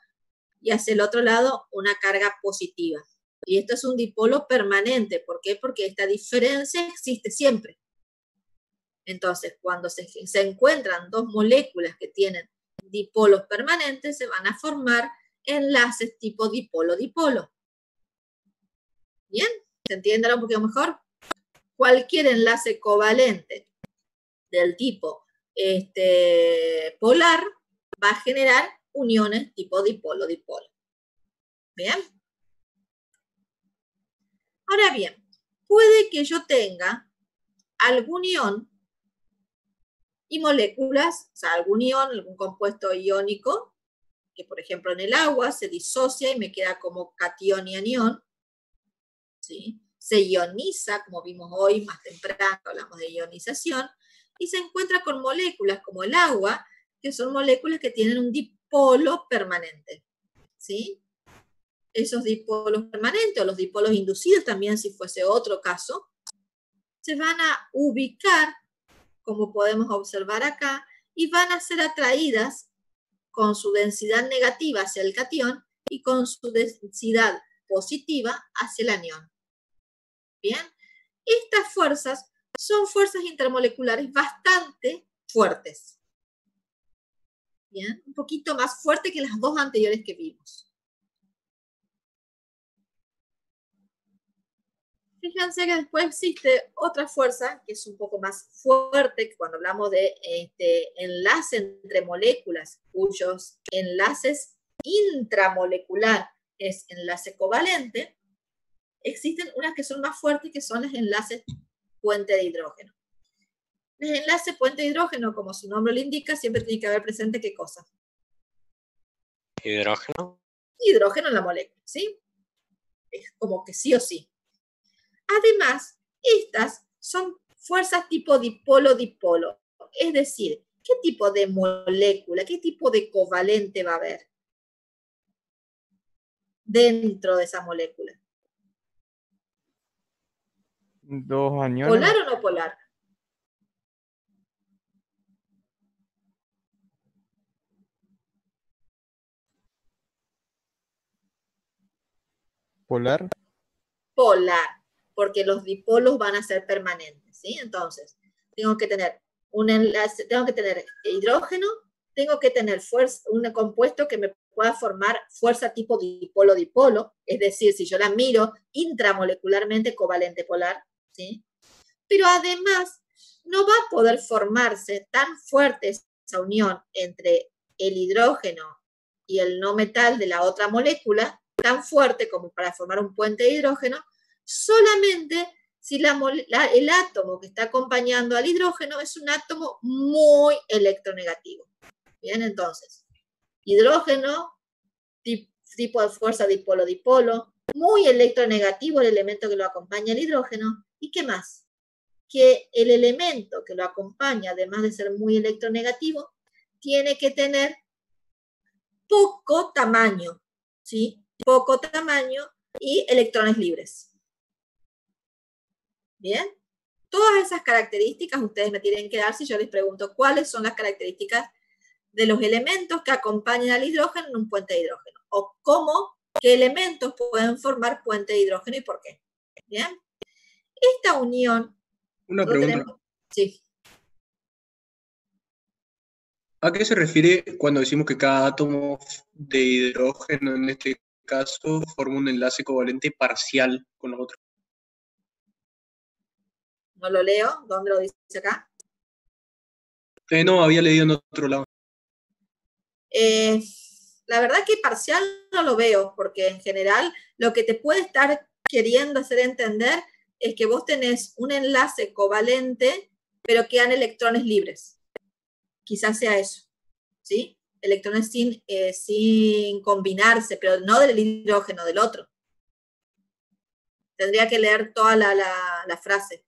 y hacia el otro lado una carga positiva. Y esto es un dipolo permanente. ¿Por qué? Porque esta diferencia existe siempre. Entonces, cuando se encuentran dos moléculas que tienen dipolos permanentes, se van a formar enlaces tipo dipolo-dipolo. ¿Bien? ¿Se entiende ahora un poquito mejor? Cualquier enlace covalente del tipo polar va a generar uniones tipo dipolo-dipolo. ¿Bien? Ahora bien, puede que yo tenga algún ion y moléculas, o sea, algún ion, algún compuesto iónico, que por ejemplo en el agua se disocia y me queda como catión y anión, ¿sí? Se ioniza, como vimos hoy más temprano, hablamos de ionización, y se encuentra con moléculas como el agua, que son moléculas que tienen un dipolo permanente, ¿sí? Esos dipolos permanentes o los dipolos inducidos también, si fuese otro caso, se van a ubicar, como podemos observar acá, y van a ser atraídas con su densidad negativa hacia el catión y con su densidad positiva hacia el anión. Bien, estas fuerzas son fuerzas intermoleculares bastante fuertes. Bien, un poquito más fuerte que las dos anteriores que vimos. Fíjense que después existe otra fuerza que es un poco más fuerte, que cuando hablamos de enlace entre moléculas, cuyos enlaces intramolecular es enlace covalente, existen unas que son más fuertes, que son los enlaces puente de hidrógeno. Los enlaces puente de hidrógeno, como su nombre lo indica, siempre tiene que haber presente ¿qué cosa? Hidrógeno. Hidrógeno en la molécula, ¿sí? Es como que sí o sí. Además, estas son fuerzas tipo dipolo-dipolo. Es decir, ¿qué tipo de molécula, qué tipo de covalente va a haber dentro de esa molécula? Dos aniones. ¿Polar o no polar? Polar. Polar, porque los dipolos van a ser permanentes, ¿sí? Entonces, tengo que tener un enlace, tengo que tener hidrógeno, tengo que tener un compuesto que me pueda formar fuerza tipo dipolo-dipolo, es decir, si yo la miro intramolecularmente covalente polar, ¿sí? Pero además no va a poder formarse tan fuerte esa unión entre el hidrógeno y el no metal de la otra molécula, tan fuerte como para formar un puente de hidrógeno, solamente si el átomo que está acompañando al hidrógeno es un átomo muy electronegativo. Bien, entonces, hidrógeno, tipo de fuerza dipolo-dipolo, muy electronegativo el elemento que lo acompaña al hidrógeno, ¿y qué más? Que el elemento que lo acompaña, además de ser muy electronegativo, tiene que tener poco tamaño, ¿sí? Poco tamaño y electrones libres. ¿Bien? Todas esas características ustedes me tienen que dar si yo les pregunto cuáles son las características de los elementos que acompañan al hidrógeno en un puente de hidrógeno. O qué elementos pueden formar puente de hidrógeno y por qué. ¿Bien? Esta unión... Una pregunta. Sí. ¿A qué se refiere cuando decimos que cada átomo de hidrógeno, en este caso, forma un enlace covalente parcial con los otros? No lo leo. ¿Dónde lo dice acá? No, había leído en otro lado. La verdad que parcial no lo veo, porque en general lo que te puede estar queriendo hacer entender es que vos tenés un enlace covalente, pero quedan electrones libres. Quizás sea eso, ¿sí? Electrones sin combinarse, pero no del hidrógeno, del otro. Tendría que leer toda la frase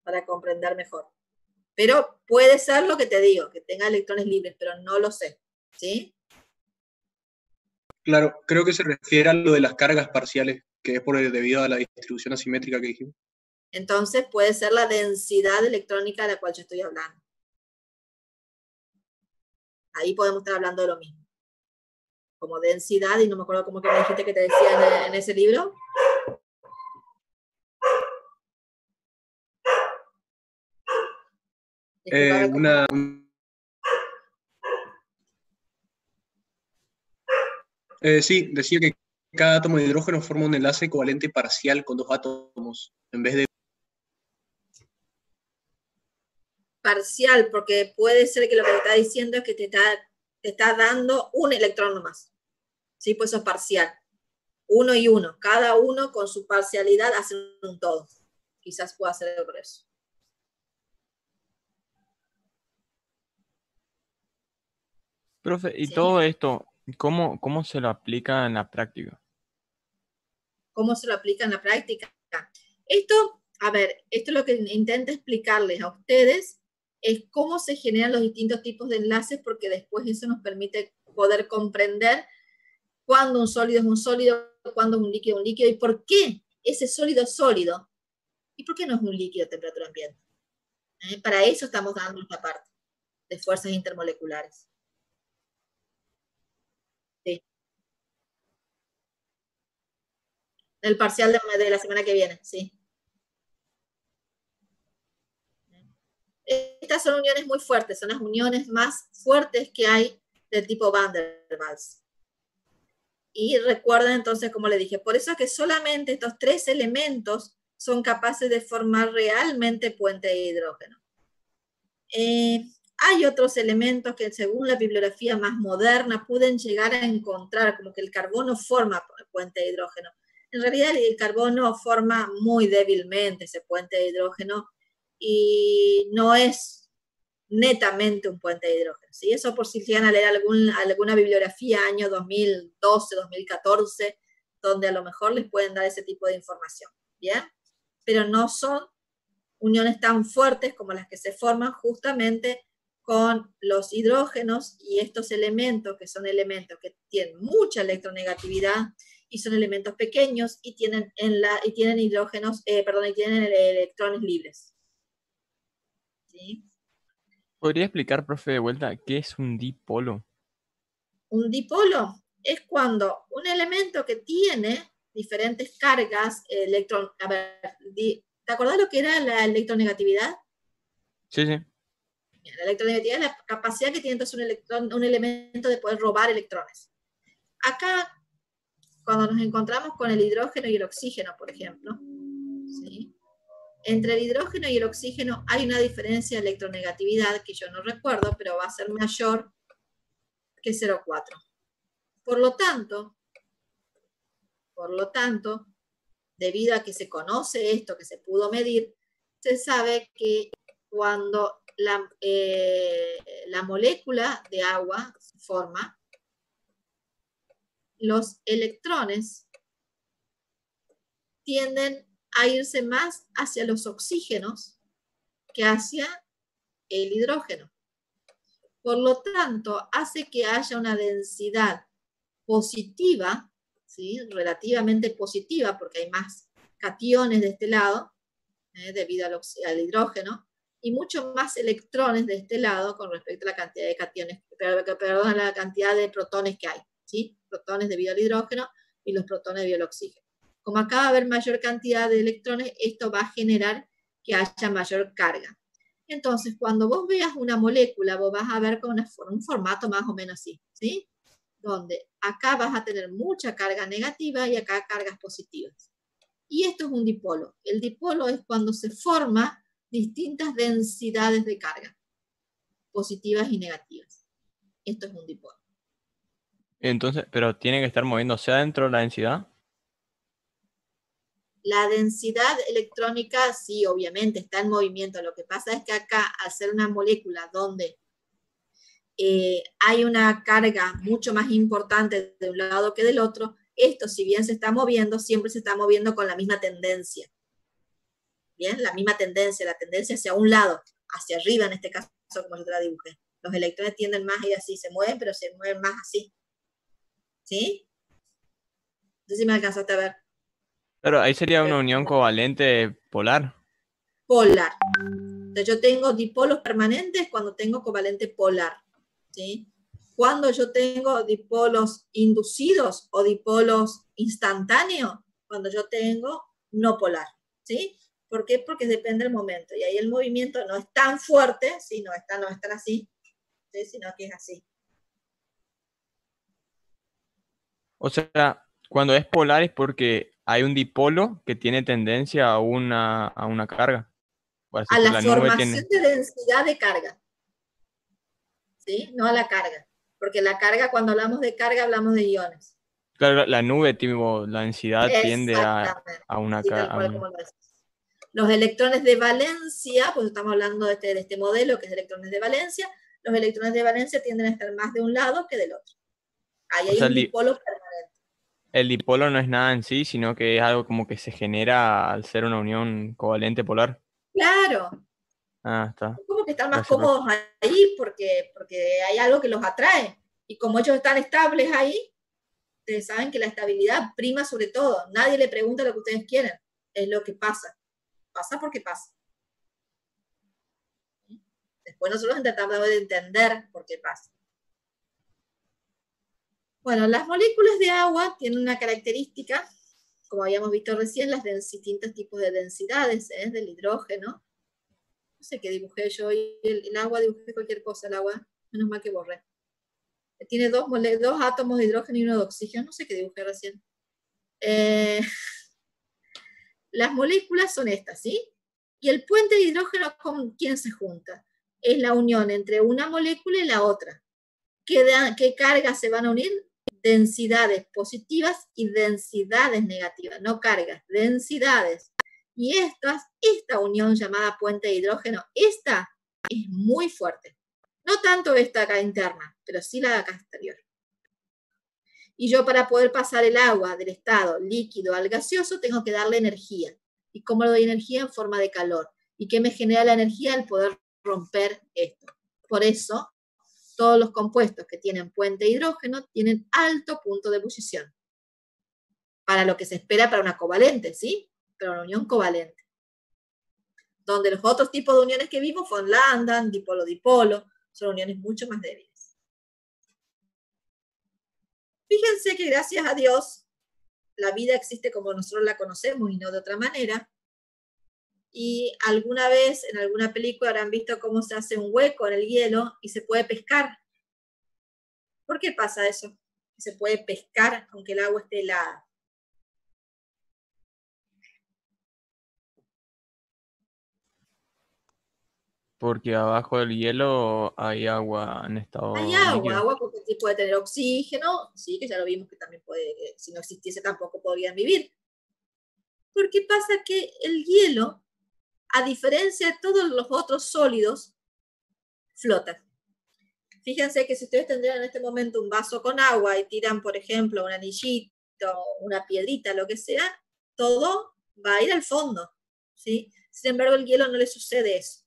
para comprender mejor. Pero puede ser lo que te digo, que tenga electrones libres, pero no lo sé, ¿sí? Claro, creo que se refiere a lo de las cargas parciales, que es debido a la distribución asimétrica que dijimos. Entonces puede ser la densidad electrónica de la cual yo estoy hablando. Ahí podemos estar hablando de lo mismo. Como densidad, y no me acuerdo cómo que me dijiste que te decía en ese libro. Sí, decía que cada átomo de hidrógeno forma un enlace covalente parcial con dos átomos, en vez de... Parcial, porque puede ser que lo que te está diciendo es que te está dando un electrón nomás. ¿Sí? Pues eso es parcial. Uno y uno. Cada uno con su parcialidad hace un todo. Quizás pueda ser por eso. Profe, y ¿Sí? todo esto, ¿cómo se lo aplica en la práctica? ¿Cómo se lo aplica en la práctica? Esto, a ver, esto es lo que intento explicarles a ustedes, es cómo se generan los distintos tipos de enlaces, porque después eso nos permite poder comprender cuándo un sólido es un sólido, cuándo es un líquido, y por qué ese sólido es sólido, y por qué no es un líquido a temperatura ambiente. Para eso estamos dando esta parte de fuerzas intermoleculares. Sí. El parcial de la semana que viene, sí. Estas son uniones muy fuertes, son las uniones más fuertes que hay del tipo Van der Waals. Y recuerden entonces, como le dije, por eso es que solamente estos tres elementos son capaces de formar realmente puente de hidrógeno. Hay otros elementos que según la bibliografía más moderna pueden llegar a encontrar, como que el carbono forma puente de hidrógeno. En realidad el carbono forma muy débilmente ese puente de hidrógeno y no es netamente un puente de hidrógeno. ¿Sí? Eso por si llegan a leer alguna bibliografía año 2012, 2014, donde a lo mejor les pueden dar ese tipo de información. ¿Bien? Pero no son uniones tan fuertes como las que se forman justamente con los hidrógenos y estos elementos, que son elementos que tienen mucha electronegatividad y son elementos pequeños y tienen hidrógenos, y tienen electrones libres. ¿Sí? ¿Podría explicar, profe, de vuelta, qué es un dipolo? Un dipolo es cuando un elemento que tiene diferentes cargas, a ver, ¿te acordás lo que era la electronegatividad? Sí, sí. La electronegatividad es la capacidad que tiene entonces un elemento de poder robar electrones. Acá, cuando nos encontramos con el hidrógeno y el oxígeno, por ejemplo, ¿sí? Entre el hidrógeno y el oxígeno hay una diferencia de electronegatividad que yo no recuerdo, pero va a ser mayor que 0,4. Por lo tanto, debido a que se conoce esto, que se pudo medir, se sabe que cuando la molécula de agua se forma, los electrones tienden a irse más hacia los oxígenos que hacia el hidrógeno. Por lo tanto, hace que haya una densidad positiva, ¿sí? Relativamente positiva, porque hay más cationes de este lado, debido al hidrógeno, y mucho más electrones de este lado con respecto a la cantidad de cationes, perdón, a la cantidad de protones que hay, ¿sí? Protones debido al hidrógeno y los protones debido al oxígeno. Como acá va a haber mayor cantidad de electrones, esto va a generar que haya mayor carga. Entonces, cuando vos veas una molécula, vos vas a ver con un formato más o menos así, ¿sí? Donde acá vas a tener mucha carga negativa y acá cargas positivas. Y esto es un dipolo. El dipolo es cuando se forman distintas densidades de carga, positivas y negativas. Esto es un dipolo. Entonces, pero tiene que estar moviéndose adentro de la densidad. La densidad electrónica, sí, obviamente, está en movimiento. Lo que pasa es que acá, al ser una molécula donde hay una carga mucho más importante de un lado que del otro, esto, si bien se está moviendo, siempre se está moviendo con la misma tendencia. Bien, la misma tendencia, la tendencia hacia un lado, hacia arriba en este caso, como yo te la dibujé. Los electrones tienden más a ir así, se mueven, pero se mueven más así. ¿Sí? No sé si me alcanzaste a ver. Claro, ahí sería una unión covalente polar. Polar. Entonces yo tengo dipolos permanentes cuando tengo covalente polar. ¿Sí? Cuando yo tengo dipolos inducidos o dipolos instantáneos, cuando yo tengo no polar. ¿Sí? ¿Por qué? Porque depende del momento. Y ahí el movimiento no es tan fuerte, ¿sí? No es tan así, ¿sí? Sino que es así. O sea, cuando es polar es porque hay un dipolo que tiene tendencia a una carga. Por así A decirlo, la la nube formación tiene. de densidad de carga, ¿sí? No a la carga. Porque la carga, cuando hablamos de carga, hablamos de iones. Claro, la nube, tipo, la densidad tiende Exactamente. a una Sí, tal carga. cual como lo decís. Los electrones de valencia, pues estamos hablando de este modelo que es electrones de valencia, los electrones de valencia tienden a estar más de un lado que del otro. Ahí O hay sea, un dipolo permanente. el dipolo no es nada en sí, sino que es algo como que se genera al ser una unión covalente polar. Claro, Ah, está. como que están más Gracias, profe. cómodos ahí porque hay algo que los atrae. Y como ellos están estables ahí, ustedes saben que la estabilidad prima sobre todo. Nadie le pregunta lo que ustedes quieren. Es lo que pasa. Pasa porque pasa. Después nosotros intentamos de entender por qué pasa. Bueno, las moléculas de agua tienen una característica, como habíamos visto recién, las distintos tipos de densidades del hidrógeno. No sé qué dibujé yo hoy, el agua, dibujé cualquier cosa, el agua, menos mal que borré. Tiene dos átomos de hidrógeno y uno de oxígeno, no sé qué dibujé recién. Las moléculas son estas, ¿sí? Y el puente de hidrógeno, ¿con quién se junta? Es la unión entre una molécula y la otra. ¿Qué cargas se van a unir? Densidades positivas y densidades negativas, no cargas, densidades. Y esta unión llamada puente de hidrógeno, esta es muy fuerte. No tanto esta acá interna, pero sí la de acá exterior. Y yo para poder pasar el agua del estado líquido al gaseoso tengo que darle energía. ¿Y cómo le doy energía? En forma de calor. ¿Y qué me genera la energía? El poder romper esto. Por eso, todos los compuestos que tienen puente de hidrógeno tienen alto punto de ebullición. Para lo que se espera para una covalente, ¿sí? Para una unión covalente. Donde los otros tipos de uniones que vimos von Landen, dipolo-dipolo, son uniones mucho más débiles. Fíjense que gracias a Dios la vida existe como nosotros la conocemos y no de otra manera. Y alguna vez en alguna película habrán visto cómo se hace un hueco en el hielo y se puede pescar. ¿Por qué pasa eso? Se puede pescar aunque el agua esté helada. Porque abajo del hielo hay agua en Hay estado agua, líquido. porque sí puede tener oxígeno, sí, que ya lo vimos que también puede, si no existiese tampoco podrían vivir. Porque pasa que el hielo, a diferencia de todos los otros sólidos, flota. Fíjense que si ustedes tendrían en este momento un vaso con agua y tiran, por ejemplo, un anillito, una piedrita, lo que sea, todo va a ir al fondo, ¿sí? Sin embargo, el hielo no le sucede eso.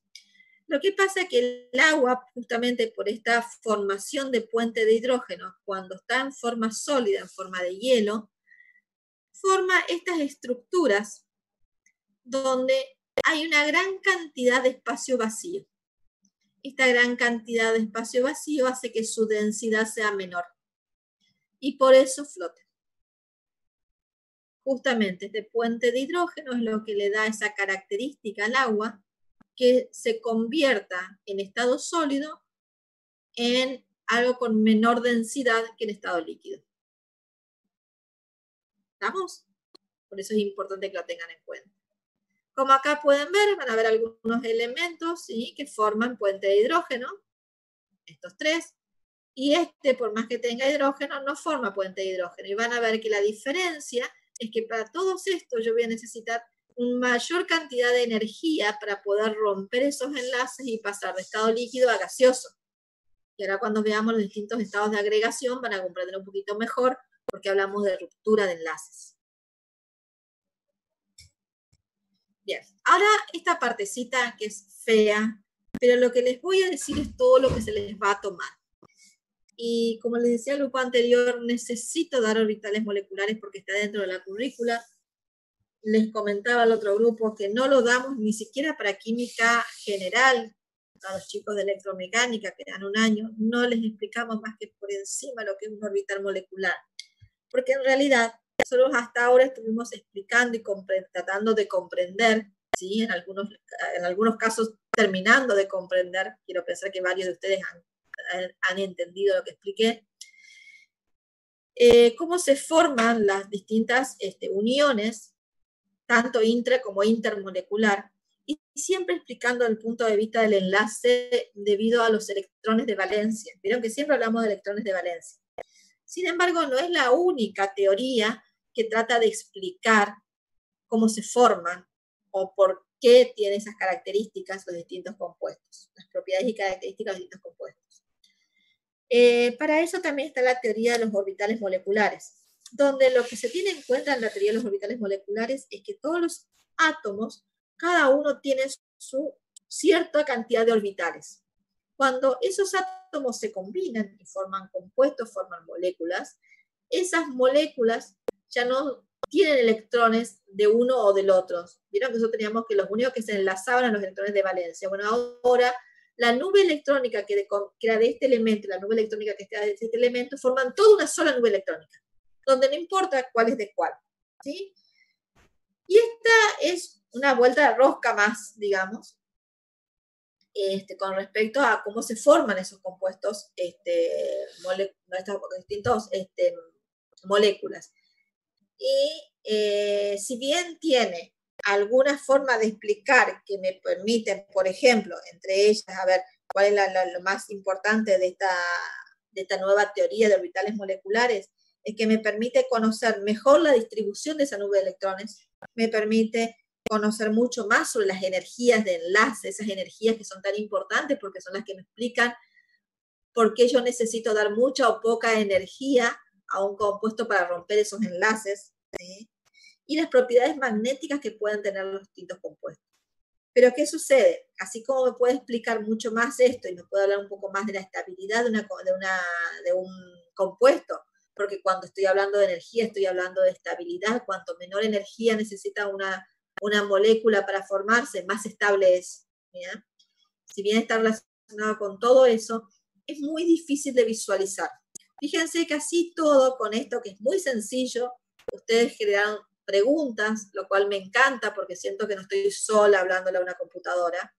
Lo que pasa es que el agua, justamente por esta formación de puente de hidrógeno, cuando está en forma sólida, en forma de hielo, forma estas estructuras donde hay una gran cantidad de espacio vacío. Esta gran cantidad de espacio vacío hace que su densidad sea menor y por eso flota. Justamente este puente de hidrógeno es lo que le da esa característica al agua, que se convierta en estado sólido en algo con menor densidad que en estado líquido. ¿Estamos? Por eso es importante que lo tengan en cuenta. Como acá pueden ver, van a ver algunos elementos, ¿sí?, que forman puente de hidrógeno, estos tres, y por más que tenga hidrógeno, no forma puente de hidrógeno. Y van a ver que la diferencia es que para todos estos yo voy a necesitar una mayor cantidad de energía para poder romper esos enlaces y pasar de estado líquido a gaseoso. Y ahora cuando veamos los distintos estados de agregación van a comprender un poquito mejor porque hablamos de ruptura de enlaces. Bien, ahora esta partecita que es fea, pero lo que les voy a decir es todo lo que se les va a tomar. Y como les decía al grupo anterior, necesito dar orbitales moleculares porque está dentro de la currícula. Les comentaba al otro grupo que no lo damos ni siquiera para química general. A los chicos de electromecánica que dan un año, no les explicamos más que por encima lo que es un orbital molecular. Porque en realidad, nosotros hasta ahora estuvimos explicando y tratando de comprender, ¿sí?, en algunos casos terminando de comprender, quiero pensar que varios de ustedes han entendido lo que expliqué, cómo se forman las distintas uniones, tanto intra como intermolecular, y siempre explicando el punto de vista del enlace debido a los electrones de valencia. Vieron que siempre hablamos de electrones de valencia. Sin embargo, no es la única teoría que trata de explicar cómo se forman o por qué tienen esas características los distintos compuestos, las propiedades y características de los distintos compuestos. Para eso también está la teoría de los orbitales moleculares, donde lo que se tiene en cuenta en la teoría de los orbitales moleculares es que todos los átomos, cada uno tiene su cierta cantidad de orbitales. Cuando esos átomos se combinan y forman compuestos, forman moléculas, esas moléculas ya no tienen electrones de uno o del otro. Vieron que nosotros teníamos que los únicos que se enlazaban eran los electrones de valencia. Bueno, ahora la nube electrónica que era de este elemento y la nube electrónica que está de este elemento forman toda una sola nube electrónica, donde no importa cuál es de cuál, ¿sí? Y esta es una vuelta de rosca más, digamos, con respecto a cómo se forman esos compuestos, estas distintas moléculas. Y si bien tiene alguna forma de explicar que me permiten, por ejemplo, entre ellas, a ver, cuál es lo más importante de esta nueva teoría de orbitales moleculares, es que me permite conocer mejor la distribución de esa nube de electrones, me permite conocer mucho más sobre las energías de enlace, esas energías que son tan importantes porque son las que me explican por qué yo necesito dar mucha o poca energía a un compuesto para romper esos enlaces, ¿sí? Y las propiedades magnéticas que pueden tener los distintos compuestos. Pero ¿qué sucede? Así como me puede explicar mucho más esto y me puede hablar un poco más de la estabilidad de un compuesto, porque cuando estoy hablando de energía estoy hablando de estabilidad, cuanto menor energía necesita una molécula para formarse, más estable es. ¿Ya? Si bien está relacionado con todo eso, es muy difícil de visualizar. Fíjense que así todo con esto, que es muy sencillo, ustedes generaron preguntas, lo cual me encanta porque siento que no estoy sola hablándole a una computadora.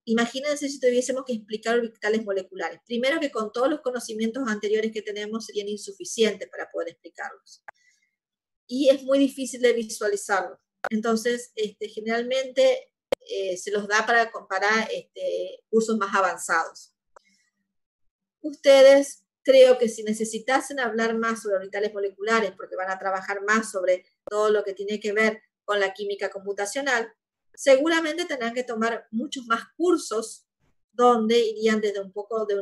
Imagínense si tuviésemos que explicar orbitales moleculares. Primero que con todos los conocimientos anteriores que tenemos serían insuficientes para poder explicarlos. Y es muy difícil de visualizarlo. Entonces, generalmente se los da para comparar cursos más avanzados. Ustedes, creo que si necesitasen hablar más sobre orbitales moleculares, porque van a trabajar más sobre todo lo que tiene que ver con la química computacional, seguramente tendrán que tomar muchos más cursos donde irían desde un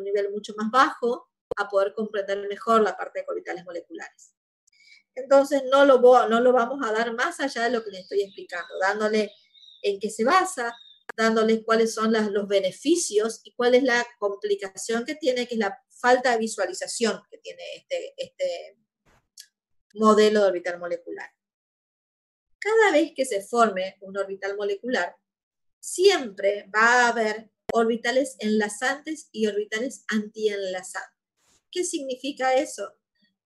nivel mucho más bajo a poder comprender mejor la parte de orbitales moleculares. Entonces no lo vamos a dar más allá de lo que les estoy explicando, dándole en qué se basa, dándoles cuáles son los beneficios y cuál es la complicación que tiene, que es la falta de visualización que tiene este modelo de orbital molecular. Cada vez que se forme un orbital molecular, siempre va a haber orbitales enlazantes y orbitales antienlazantes. ¿Qué significa eso?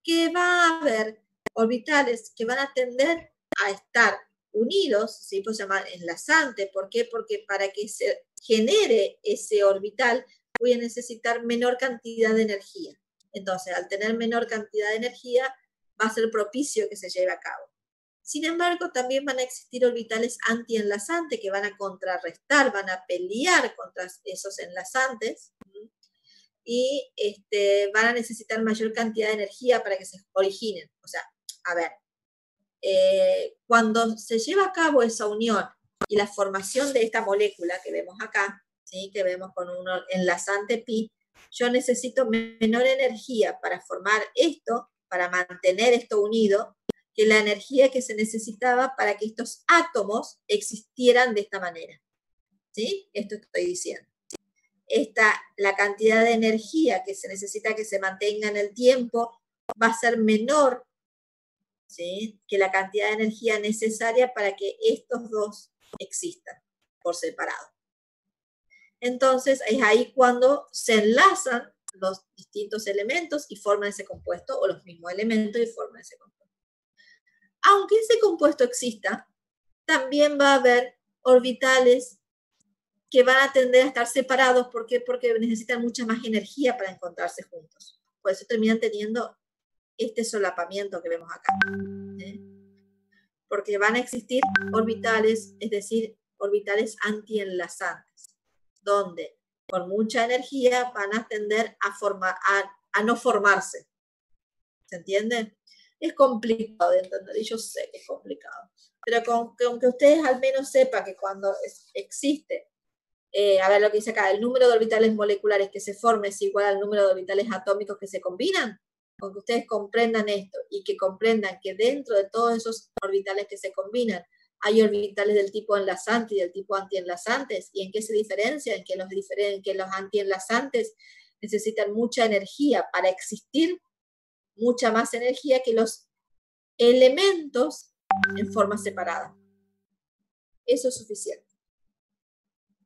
Que va a haber orbitales que van a tender a estar unidos, ¿sí? Pues se llama enlazante. ¿Por qué? Porque para que se genere ese orbital voy a necesitar menor cantidad de energía. Entonces, al tener menor cantidad de energía, va a ser propicio que se lleve a cabo. Sin embargo, también van a existir orbitales antienlazantes que van a contrarrestar, van a pelear contra esos enlazantes y van a necesitar mayor cantidad de energía para que se originen. O sea, a ver, cuando se lleva a cabo esa unión y la formación de esta molécula que vemos acá, ¿sí? Que vemos con un enlazante pi, yo necesito menor energía para formar esto, para mantener esto unido, que la energía que se necesitaba para que estos átomos existieran de esta manera. ¿Sí? Esto estoy diciendo. La cantidad de energía que se necesita que se mantenga en el tiempo va a ser menor, ¿sí? Que la cantidad de energía necesaria para que estos dos existan por separado. Entonces, es ahí cuando se enlazan los distintos elementos y forman ese compuesto, o los mismos elementos y forman ese compuesto. Aunque ese compuesto exista, también va a haber orbitales que van a tender a estar separados. ¿Por qué? Porque necesitan mucha más energía para encontrarse juntos. Por eso terminan teniendo este solapamiento que vemos acá. Porque van a existir orbitales, es decir, orbitales antienlazantes, donde con mucha energía van a tender a no formarse. ¿Se entiende? Es complicado de entender, y yo sé que es complicado. Pero con que ustedes al menos sepan que cuando existe, a ver lo que dice acá, el número de orbitales moleculares que se forme es igual al número de orbitales atómicos que se combinan, con que ustedes comprendan esto y que comprendan que dentro de todos esos orbitales que se combinan hay orbitales del tipo enlazante y del tipo antienlazantes, y en qué se diferencian, que los antienlazantes necesitan mucha energía para existir, mucha más energía que los elementos en forma separada. Eso es suficiente.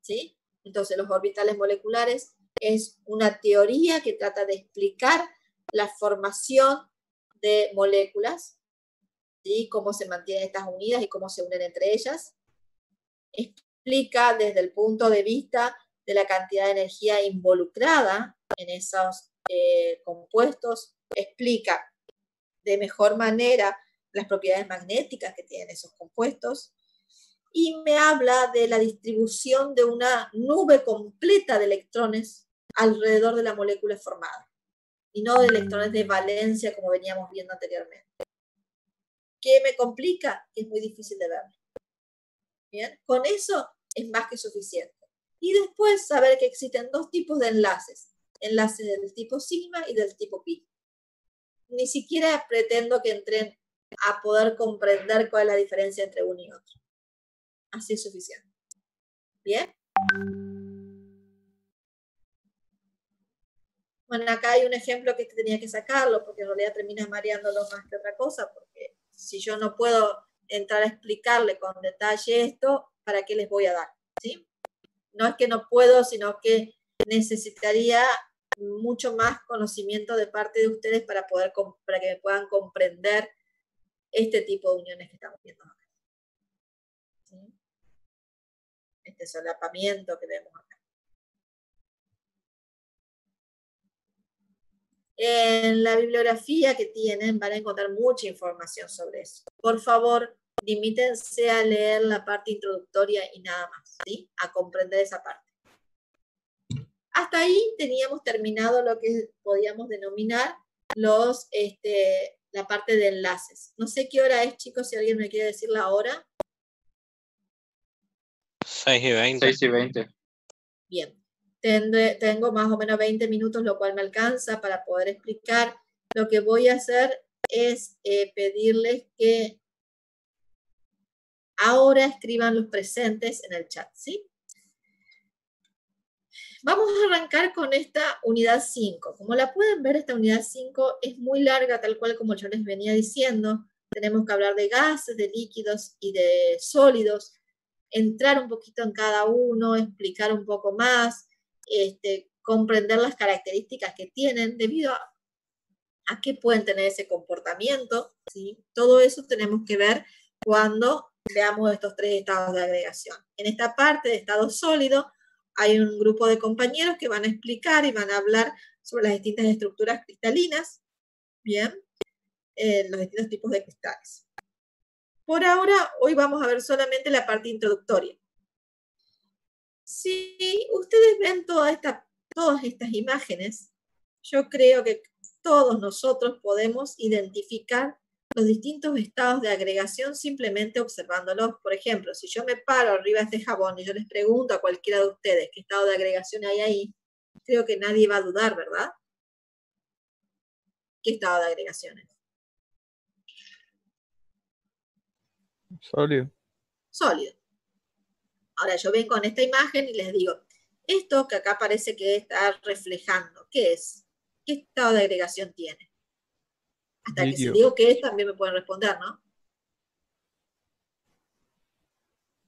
¿Sí? Entonces, los orbitales moleculares es una teoría que trata de explicar la formación de moléculas, ¿sí? Cómo se mantienen estas unidas y cómo se unen entre ellas. Explica desde el punto de vista de la cantidad de energía involucrada en esos compuestos. Explica de mejor manera las propiedades magnéticas que tienen esos compuestos. Y me habla de la distribución de una nube completa de electrones alrededor de la molécula formada, y no de electrones de valencia como veníamos viendo anteriormente. ¿Qué me complica? Que es muy difícil de ver. Bien, con eso es más que suficiente. Y después saber que existen dos tipos de enlaces del tipo sigma y del tipo pi. Ni siquiera pretendo que entren a poder comprender cuál es la diferencia entre uno y otro. Así es suficiente. ¿Bien? Bueno, acá hay un ejemplo que tenía que sacarlo, porque en realidad termina mareándolo más que otra cosa, porque si yo no puedo entrar a explicarle con detalle esto, ¿para qué les voy a dar? ¿Sí? No es que no puedo, sino que necesitaría mucho más conocimiento de parte de ustedes para que me puedan comprender este tipo de uniones que estamos viendo acá. ¿Sí? Este solapamiento que vemos acá. En la bibliografía que tienen van a encontrar mucha información sobre eso. Por favor, limítense a leer la parte introductoria y nada más, ¿sí? A comprender esa parte. Hasta ahí teníamos terminado lo que podíamos denominar la parte de enlaces. No sé qué hora es, chicos, si alguien me quiere decir la hora. 6:20. 6:20. Bien. Tengo más o menos 20 minutos, lo cual me alcanza para poder explicar. Lo que voy a hacer es pedirles que ahora escriban los presentes en el chat, ¿sí? Vamos a arrancar con esta unidad 5. Como la pueden ver, esta unidad 5 es muy larga, tal cual como yo les venía diciendo. Tenemos que hablar de gases, de líquidos y de sólidos, entrar un poquito en cada uno, explicar un poco más, comprender las características que tienen debido a qué pueden tener ese comportamiento, ¿sí? Todo eso tenemos que ver cuando veamos estos tres estados de agregación. En esta parte de estado sólido hay un grupo de compañeros que van a explicar y van a hablar sobre las distintas estructuras cristalinas, ¿bien? Los distintos tipos de cristales. Por ahora, hoy vamos a ver solamente la parte introductoria. Si ustedes ven todas estas imágenes, yo creo que todos nosotros podemos identificar los distintos estados de agregación simplemente observándolos. Por ejemplo, si yo me paro arriba de este jabón y yo les pregunto a cualquiera de ustedes qué estado de agregación hay ahí, creo que nadie va a dudar, ¿verdad? ¿Qué estado de agregación es? Sólido. Sólido. Ahora yo vengo con esta imagen y les digo, esto que acá parece que está reflejando, ¿qué es? ¿Qué estado de agregación tiene? Hasta líquido. Que si digo qué es, también me pueden responder, ¿no?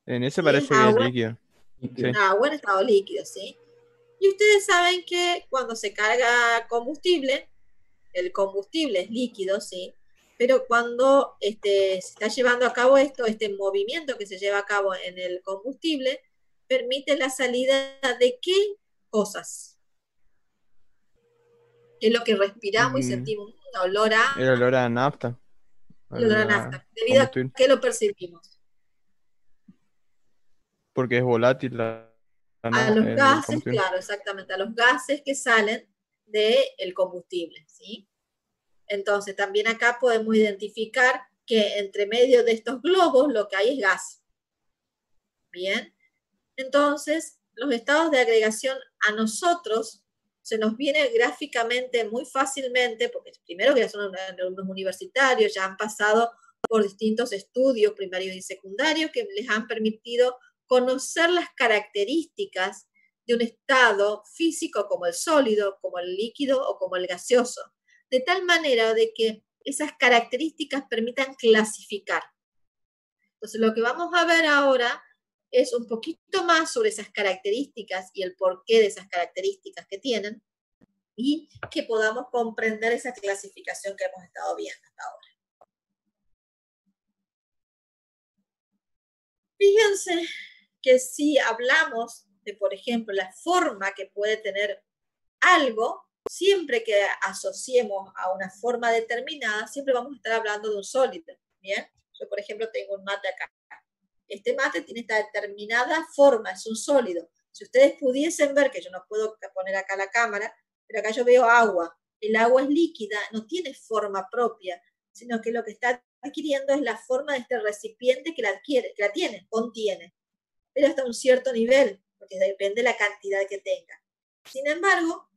En ese parece que es líquido. Sí. Agua en estado líquido, ¿sí? Y ustedes saben que cuando se carga combustible, el combustible es líquido, ¿sí? Pero cuando se está llevando a cabo este movimiento que se lleva a cabo en el combustible, permite la salida de ¿qué cosas? que es lo que respiramos y sentimos un olor a... El olor a nafta. El olor a nafta. ¿Debido a qué lo percibimos? Porque es volátil a los gases, claro, exactamente, a los gases que salen del combustible, ¿sí? Entonces, también acá podemos identificar que entre medio de estos globos lo que hay es gas. Bien, entonces, los estados de agregación a nosotros se nos viene gráficamente muy fácilmente, porque primero que ya son unos universitarios, ya han pasado por distintos estudios primarios y secundarios que les han permitido conocer las características de un estado físico como el sólido, como el líquido o como el gaseoso, de tal manera de que esas características permitan clasificar. Entonces, lo que vamos a ver ahora es un poquito más sobre esas características y el porqué de esas características que tienen y que podamos comprender esa clasificación que hemos estado viendo hasta ahora. Fíjense que si hablamos de, por ejemplo, la forma que puede tener algo, siempre que asociemos a una forma determinada, siempre vamos a estar hablando de un sólido, ¿bien? Yo, por ejemplo, tengo un mate acá. Este mate tiene esta determinada forma, es un sólido. Si ustedes pudiesen ver, que yo no puedo poner acá la cámara, pero acá yo veo agua. El agua es líquida, no tiene forma propia, sino que lo que está adquiriendo es la forma de este recipiente que la adquiere, que la tiene, contiene. Pero hasta un cierto nivel, porque depende de la cantidad que tenga. Sin embargo,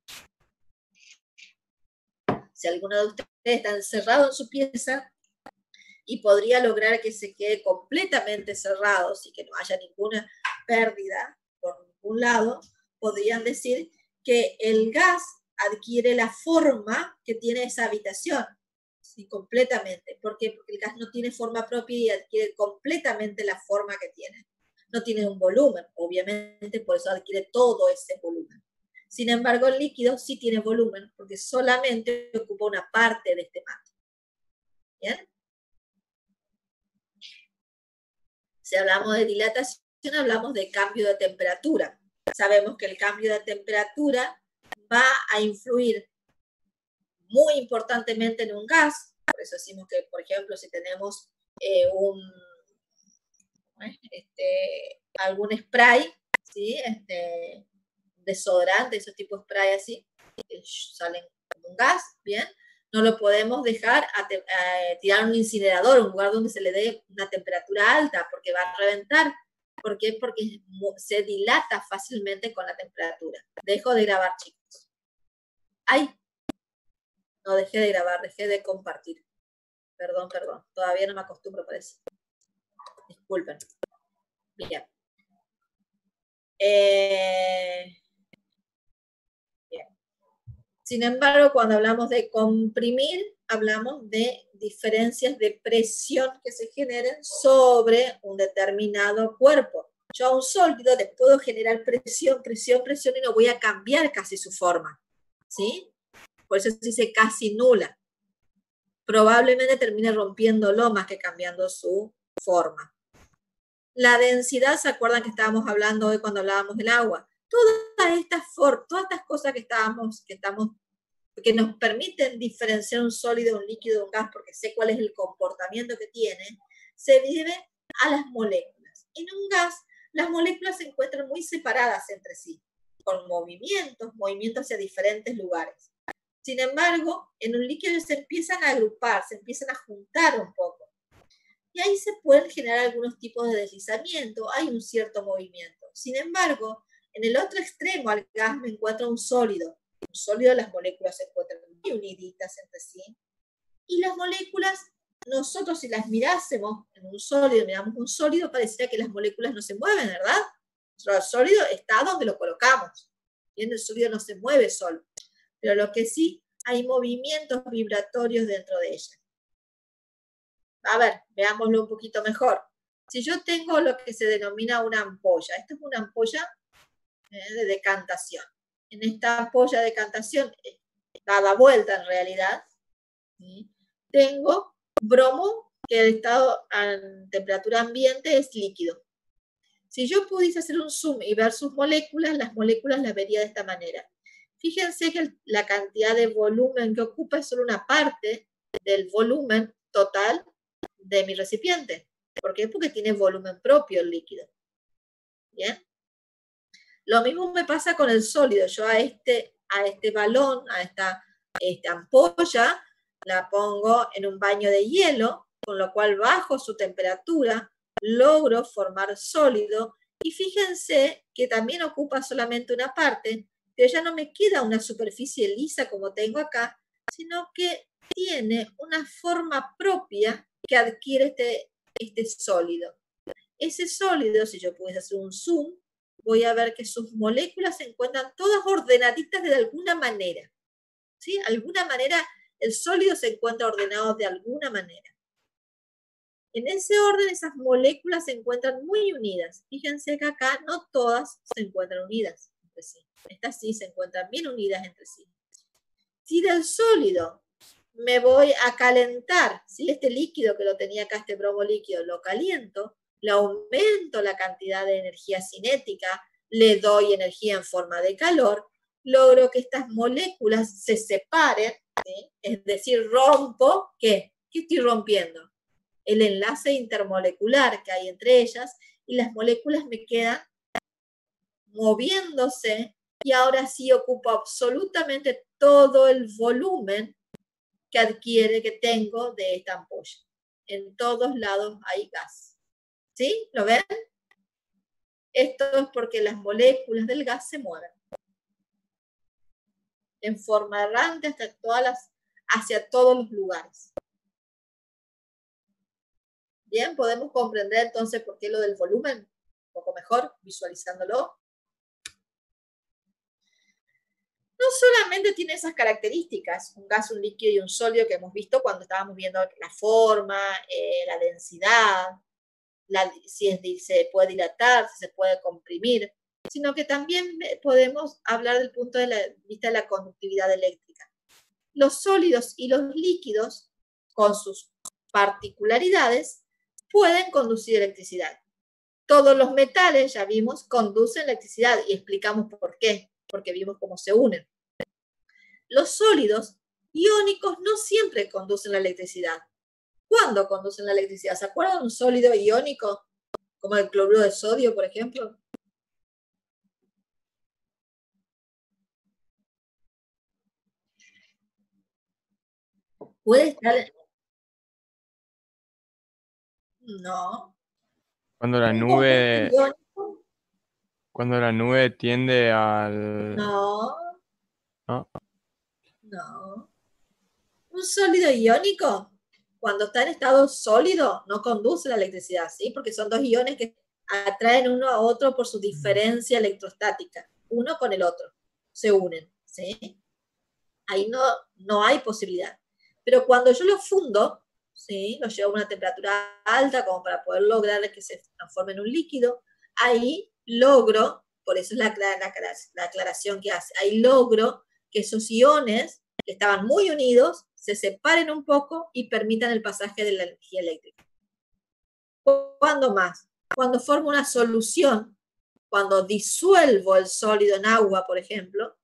si alguno de ustedes está encerrado en su pieza y podría lograr que se quede completamente cerrado, y que no haya ninguna pérdida por ningún lado, podrían decir que el gas adquiere la forma que tiene esa habitación, ¿sí? Completamente. ¿Por qué? Porque el gas no tiene forma propia y adquiere completamente la forma que tiene. No tiene un volumen, obviamente, por eso adquiere todo ese volumen. Sin embargo, el líquido sí tiene volumen, porque solamente ocupa una parte de este mate. ¿Bien? Si hablamos de dilatación, hablamos de cambio de temperatura. Sabemos que el cambio de temperatura va a influir muy importantemente en un gas. Por eso decimos que, por ejemplo, si tenemos algún spray, ¿sí? Desodorante, esos tipos de spray así, que salen como un gas, ¿bien? No lo podemos dejar a tirar un incinerador, un lugar donde se le dé una temperatura alta, porque va a reventar. ¿Por qué? Porque se dilata fácilmente con la temperatura. Dejo de grabar, chicos. ¡Ay! No, dejé de grabar, dejé de compartir. Perdón. Todavía no me acostumbro, parece. Disculpen. Bien. Bien. Sin embargo, cuando hablamos de comprimir, hablamos de diferencias de presión que se generen sobre un determinado cuerpo. Yo a un sólido le puedo generar presión y no voy a cambiar casi su forma, ¿sí? Por eso se dice casi nula. Probablemente termine rompiéndolo más que cambiando su forma. La densidad, ¿se acuerdan que estábamos hablando hoy cuando hablábamos del agua? Todas estas cosas que nos permiten diferenciar un sólido, un líquido, de un gas, porque sé cuál es el comportamiento que tiene, se debe a las moléculas. En un gas, las moléculas se encuentran muy separadas entre sí, con movimientos hacia diferentes lugares. Sin embargo, en un líquido se empiezan a agrupar, se empiezan a juntar un poco. Y ahí se pueden generar algunos tipos de deslizamiento, hay un cierto movimiento. Sin embargo, en el otro extremo al gas me encuentro un sólido. Un sólido, las moléculas se encuentran muy uniditas entre sí. Y las moléculas, nosotros si las mirásemos en un sólido, miramos un sólido, parecería que las moléculas no se mueven, ¿verdad? El sólido está donde lo colocamos. Bien, el sólido no se mueve solo. Pero lo que sí, hay movimientos vibratorios dentro de ella. A ver, veámoslo un poquito mejor. Si yo tengo lo que se denomina una ampolla, esto es una ampolla de decantación. En esta ampolla de decantación, dada vuelta en realidad, ¿sí? Tengo bromo, que el estado a temperatura ambiente es líquido. Si yo pudiese hacer un zoom y ver sus moléculas, las moléculas las vería de esta manera. Fíjense que la cantidad de volumen que ocupa es solo una parte del volumen total de mi recipiente. ¿Por qué? Porque tiene volumen propio el líquido. ¿Bien? Lo mismo me pasa con el sólido. Yo a este balón, a esta ampolla, la pongo en un baño de hielo, con lo cual bajo su temperatura, logro formar sólido, y fíjense que también ocupa solamente una parte, pero ya no me queda una superficie lisa como tengo acá, sino que tiene una forma propia que adquiere este sólido. Ese sólido, si yo pudiese hacer un zoom, voy a ver que sus moléculas se encuentran todas ordenaditas de alguna manera. ¿Sí? De alguna manera, el sólido se encuentra ordenado de alguna manera. En ese orden, esas moléculas se encuentran muy unidas. Fíjense que acá no todas se encuentran unidas entre sí. Estas sí se encuentran bien unidas entre sí. Si del sólido me voy a calentar, ¿sí? Este líquido que lo tenía acá, este bromo líquido, lo caliento, le aumento la cantidad de energía cinética, le doy energía en forma de calor, logro que estas moléculas se separen, ¿sí? Es decir, rompo, ¿qué? ¿Qué estoy rompiendo? El enlace intermolecular que hay entre ellas, y las moléculas me quedan moviéndose, y ahora sí ocupo absolutamente todo el volumen que adquiere, que tengo de esta ampolla. En todos lados hay gas. ¿Sí? ¿Lo ven? Esto es porque las moléculas del gas se mueven en forma errante hacia todos los lugares. Bien, podemos comprender entonces por qué lo del volumen, un poco mejor, visualizándolo. No solamente tiene esas características, un gas, un líquido y un sólido que hemos visto cuando estábamos viendo la forma, la densidad, si se puede dilatar, si se puede comprimir, sino que también podemos hablar del punto de vista de la conductividad eléctrica. Los sólidos y los líquidos, con sus particularidades, pueden conducir electricidad. Todos los metales, ya vimos, conducen electricidad, y explicamos por qué, porque vimos cómo se unen. Los sólidos iónicos no siempre conducen la electricidad. ¿Cuándo conducen la electricidad? ¿Se acuerdan de un sólido iónico? Como el cloruro de sodio, por ejemplo. Puede estar... No. Cuando la nube tiende al... No. ¿No? No. Un sólido iónico, cuando está en estado sólido, no conduce la electricidad, ¿sí? Porque son dos iones que atraen uno a otro por su diferencia electrostática. Uno con el otro. Se unen, ¿sí? Ahí no hay posibilidad. Pero cuando yo lo fundo, ¿sí? Lo llevo a una temperatura alta como para poder lograr que se transforme en un líquido, ahí logro, por eso es la aclaración que hace, ahí logro que esos iones que estaban muy unidos se separen un poco y permitan el pasaje de la energía eléctrica. ¿Cuándo más? Cuando formo una solución, cuando disuelvo el sólido en agua, por ejemplo,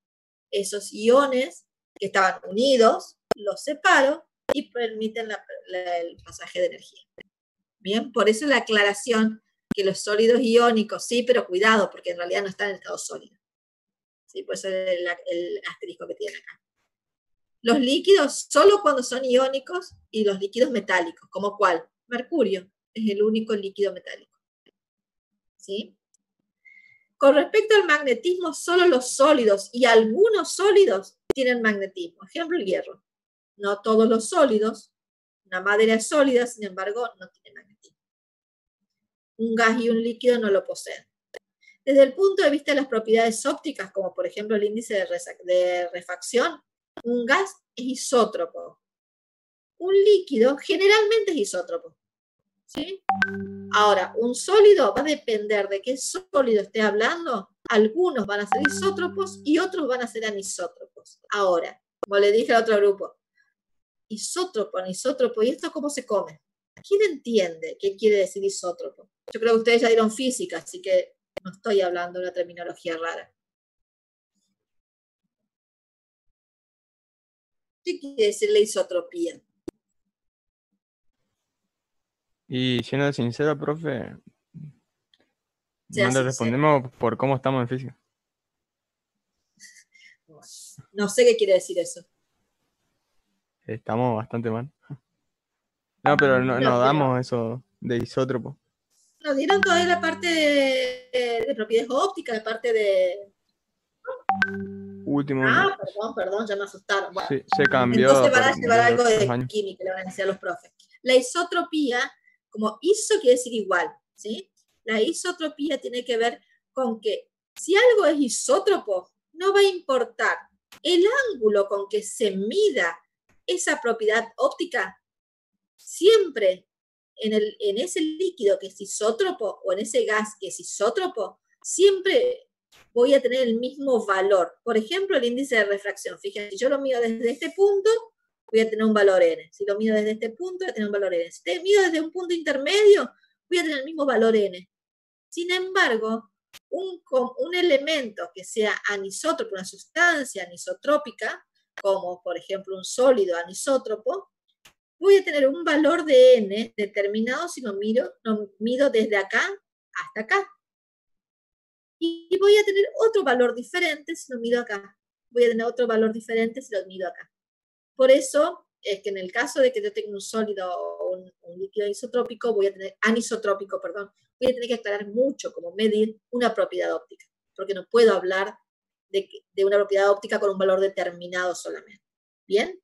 esos iones que estaban unidos, los separo y permiten el pasaje de energía. Bien, por eso la aclaración que los sólidos iónicos, sí, pero cuidado, porque en realidad no están en estado sólido. Sí, por eso el asterisco que tiene acá. Los líquidos solo cuando son iónicos, y los líquidos metálicos, ¿como cuál? Mercurio es el único líquido metálico. ¿Sí? Con respecto al magnetismo, solo los sólidos y algunos sólidos tienen magnetismo. Ejemplo, el hierro. No todos los sólidos. Una madera es sólida, sin embargo, no tiene magnetismo. Un gas y un líquido no lo poseen. Desde el punto de vista de las propiedades ópticas, como por ejemplo el índice de refracción, un gas es isótropo. Un líquido generalmente es isótropo. ¿Sí? Ahora, un sólido va a depender de qué sólido esté hablando. Algunos van a ser isótropos y otros van a ser anisótropos. Ahora, como le dije al otro grupo, isótropo, anisótropo, ¿y esto cómo se come? ¿Quién entiende qué quiere decir isótropo? Yo creo que ustedes ya dieron física, así que no estoy hablando de una terminología rara. ¿Qué quiere decir la isotropía? Y siendo sincero, profe, Sea no le sincero. respondemos por cómo estamos en física. No sé qué quiere decir eso. Estamos bastante mal. No, pero no damos eso de isótropo. Nos dieron toda la parte de propiedades ópticas, la parte de... Último. Perdón, ya me asustaron. Bueno, sí, se cambió. entonces van a llevar algo de química, le van a decir a los profes. La isotropía, como iso quiere decir igual, ¿sí? La isotropía tiene que ver con que si algo es isótropo, no va a importar el ángulo con que se mida esa propiedad óptica, siempre en ese líquido que es isótropo o en ese gas que es isótropo, siempre voy a tener el mismo valor. Por ejemplo, el índice de refracción. Fíjense, si yo lo mido desde este punto, voy a tener un valor n. Si lo mido desde este punto, voy a tener un valor n. Si lo mido desde un punto intermedio, voy a tener el mismo valor n. Sin embargo, un elemento que sea anisótropo, una sustancia anisotrópica, como por ejemplo un sólido anisótropo, voy a tener un valor de n determinado si lo mido desde acá hasta acá. Y voy a tener otro valor diferente si lo mido acá. Voy a tener otro valor diferente si lo mido acá. Por eso es que en el caso de que yo tenga un sólido o un líquido isotrópico, anisotrópico, voy a tener que aclarar mucho cómo medir una propiedad óptica, porque no puedo hablar de una propiedad óptica con un valor determinado solamente. ¿Bien?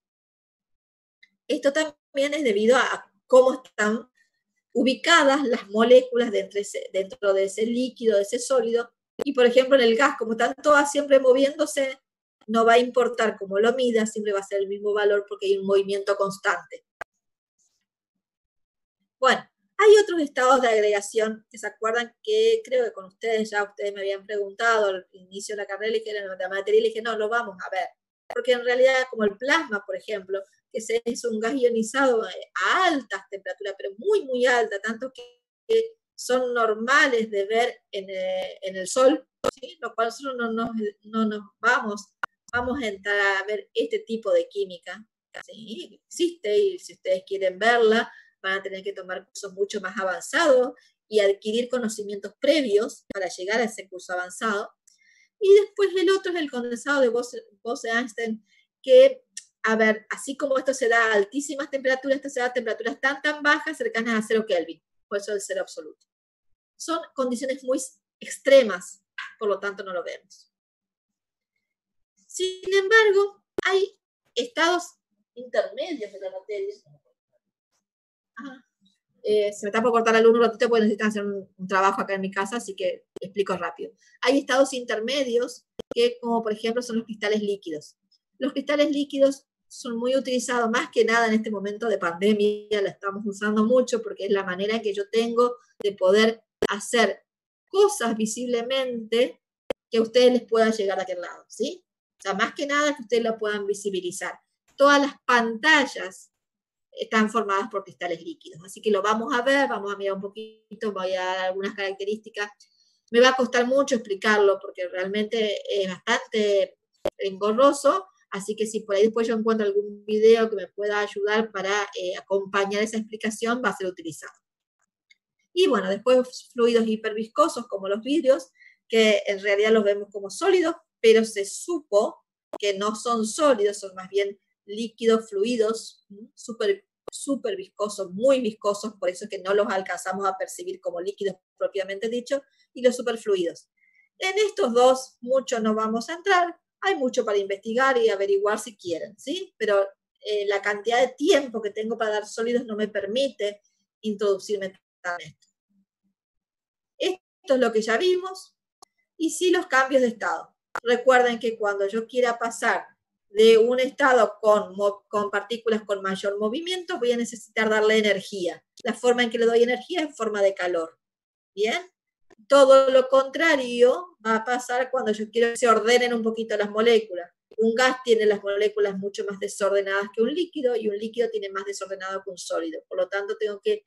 Esto también es debido a cómo están ubicadas las moléculas dentro de ese líquido, de ese sólido. Y por ejemplo en el gas, como están todas siempre moviéndose, no va a importar cómo lo mida, siempre va a ser el mismo valor porque hay un movimiento constante. Bueno, hay otros estados de agregación que se acuerdan que creo que con ustedes me habían preguntado al inicio de la carrera y que era la materia, y le dije, no, lo vamos a ver. Porque en realidad, como el plasma, por ejemplo, que es un gas ionizado a altas temperaturas, pero muy, muy alta, tanto que son normales de ver en el sol, ¿sí? Lo cual nosotros no nos vamos a entrar a ver este tipo de química. ¿Sí? Existe, y si ustedes quieren verla, van a tener que tomar cursos mucho más avanzados y adquirir conocimientos previos para llegar a ese curso avanzado. Y después el otro es el condensado de Bose-Einstein, que, a ver, así como esto se da a altísimas temperaturas, esto se da a temperaturas tan bajas, cercanas a 0 Kelvin, por eso el cero absoluto. Son condiciones muy extremas, por lo tanto no lo vemos. Sin embargo, hay estados intermedios de la materia. Se me está por cortar la luz un ratito porque necesitan hacer un trabajo acá en mi casa, así que explico rápido. Hay estados intermedios que, como por ejemplo, son los cristales líquidos. Los cristales líquidos son muy utilizados, más que nada en este momento de pandemia, la estamos usando mucho porque es la manera que yo tengo de poder hacer cosas visiblemente que a ustedes les pueda llegar a aquel lado, ¿sí? O sea, más que nada que ustedes lo puedan visibilizar. Todas las pantallas están formadas por cristales líquidos. Así que lo vamos a ver, vamos a mirar un poquito, voy a dar algunas características. Me va a costar mucho explicarlo porque realmente es bastante engorroso, así que si por ahí después yo encuentro algún video que me pueda ayudar para acompañar esa explicación, va a ser utilizado. Y bueno, después fluidos hiperviscosos como los vidrios, que en realidad los vemos como sólidos, pero se supo que no son sólidos, son más bien líquidos, fluidos, súper viscosos, muy viscosos, por eso es que no los alcanzamos a percibir como líquidos propiamente dicho, y los superfluidos. En estos dos mucho no vamos a entrar, hay mucho para investigar y averiguar si quieren, ¿sí? Pero la cantidad de tiempo que tengo para dar sólidos no me permite introducirme en esto. Esto es lo que ya vimos, y sí los cambios de estado. Recuerden que cuando yo quiera pasar de un estado con partículas con mayor movimiento, voy a necesitar darle energía. La forma en que le doy energía es en forma de calor. ¿Bien? Todo lo contrario va a pasar cuando yo quiero que se ordenen un poquito las moléculas. Un gas tiene las moléculas mucho más desordenadas que un líquido, y un líquido tiene más desordenado que un sólido. Por lo tanto, tengo que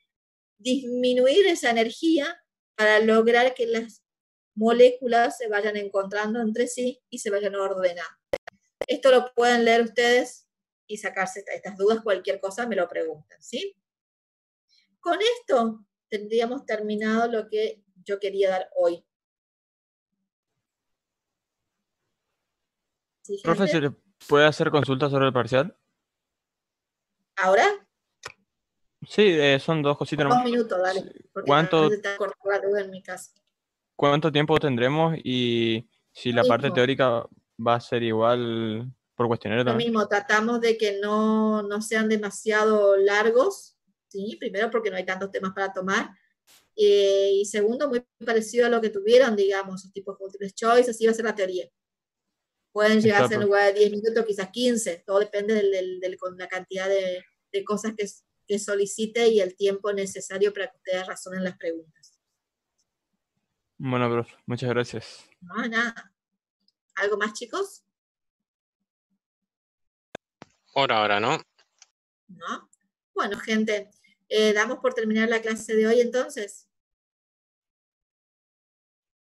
disminuir esa energía para lograr que las moléculas se vayan encontrando entre sí y se vayan ordenando. Esto lo pueden leer ustedes y sacarse estas dudas, cualquier cosa me lo preguntan, ¿sí? Con esto tendríamos terminado lo que yo quería dar hoy. ¿Sí, Profe, ¿se le puede hacer consultas sobre el parcial? ¿Ahora? Sí, son 2 cositas 2 nomás. minutos, dale, porque a ¿Cuánto, veces está cortada la luz en mi casa. cuánto tiempo tendremos y si la parte Mismo. teórica va a ser igual por cuestionario Lo también? mismo, tratamos de que no sean demasiado largos, ¿sí? Primero porque no hay tantos temas para tomar, y segundo, muy parecido a lo que tuvieron, digamos, tipo multiple choice, así va a ser la teoría. Pueden llegar a Está, ser en profe. lugar de 10 minutos, quizás 15, todo depende con la cantidad de cosas que solicite y el tiempo necesario para que ustedes razonen las preguntas. Bueno, profe, muchas gracias. No, nada. ¿Algo más, chicos? Por ahora, ¿no? ¿No? Bueno, gente, damos por terminar la clase de hoy entonces.